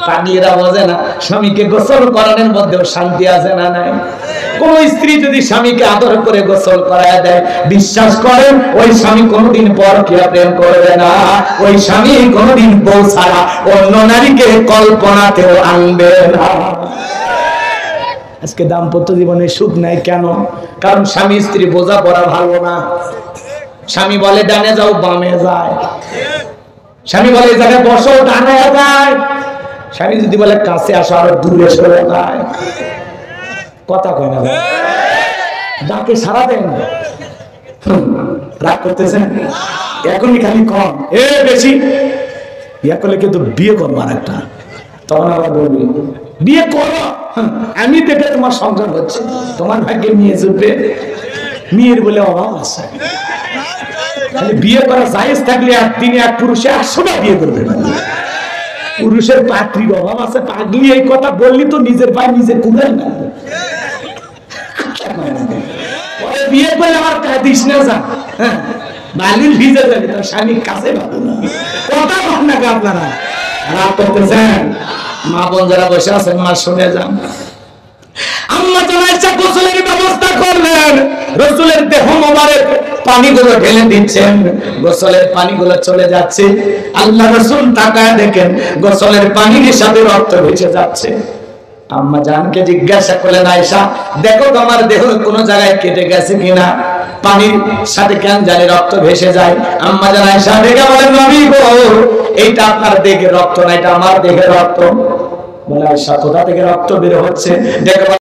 পানিরা বোঝে না স্বামীকে গোসল করানোর মধ্যেও শান্তি আছে না নাই? কোন স্ত্রী যদি স্বামীকে আদর করে গোসল করায় দেয়, বিশ্বাস করেন ওই স্বামী কোনদিন পরকীয়া প্রেম করবে না। ওই স্বামী কোনদিন বউ ছাড়া অন্য নারীকে কল্পনাতেও আনবে না। আজকে দাম্পত্য জীবনে সুখ নাই কেন? কারণ স্বামী স্ত্রী বোঝা পড়া ভালো না। স্বামী বলে ডানে যাও, বামে যায়। স্বামী বলে এই জায়গায় বসো, ডানে যায়। স্বামী যদি বলে কাছে আসো, আরো দূরে সরে যায়। কথা কয় না, ডাকে সারা দেন। রাগ করতেছেন? এখনই খালি কম, এ বেশি ইয়া করলে কিন্তু বিয়ে করবো আর একটা। তখন আবার বলবি বিয়ে করো, আমি দেখে তোমার সংসার হচ্ছে, তোমার ভাগ্যে মেয়ে জুটবে, মেয়ের বলে অভাব আছে। বিয়ে করা জায়েজ থাকলে একদিনে এক পুরুষে 100টা বিয়ে করবে না। পুরুষের পাত্রীর অভাব আছে, পাগলি এই কথা বললি তো নিজের পায়ে নিজে কুড়াই না। বিয়ে করে আমার কাঁদিস না, যা বালির ভিজে যাবে, তার স্বামীর কাছে পাবো না। কথা বল না আপনারা, রাগ করতেছেন? মা বোন যারা বসে আছেন, মা শুনে যান। আম্মা জানাইসা গোসলের ব্যবস্থা করলেন, রাসূলের দেহ মোবারক পানিগুলো ঢেলে দিচ্ছেন, গোসলের পানিগুলো চলে যাচ্ছে। আল্লাহ রাসূল তাকায় দেখেন গোসলের পানির সাথে রক্ত ভেসে যাচ্ছে। আম্মা জানকে জিজ্ঞাসা করলেন, আয়েশা দেখো তোমার দেহ কোন জায়গায় কেটে গেছে কিনা, পানির সাথে কেন জানি রক্ত ভেসে যায়। আম্মা জান আয়েশা দেখে বলেন, নবী গো এইটা আপনার দেহের রক্ত না, এটা আমার দেহের রক্ত। বলে আয়েশা কোথা থেকে রক্ত বের হচ্ছে? দেখো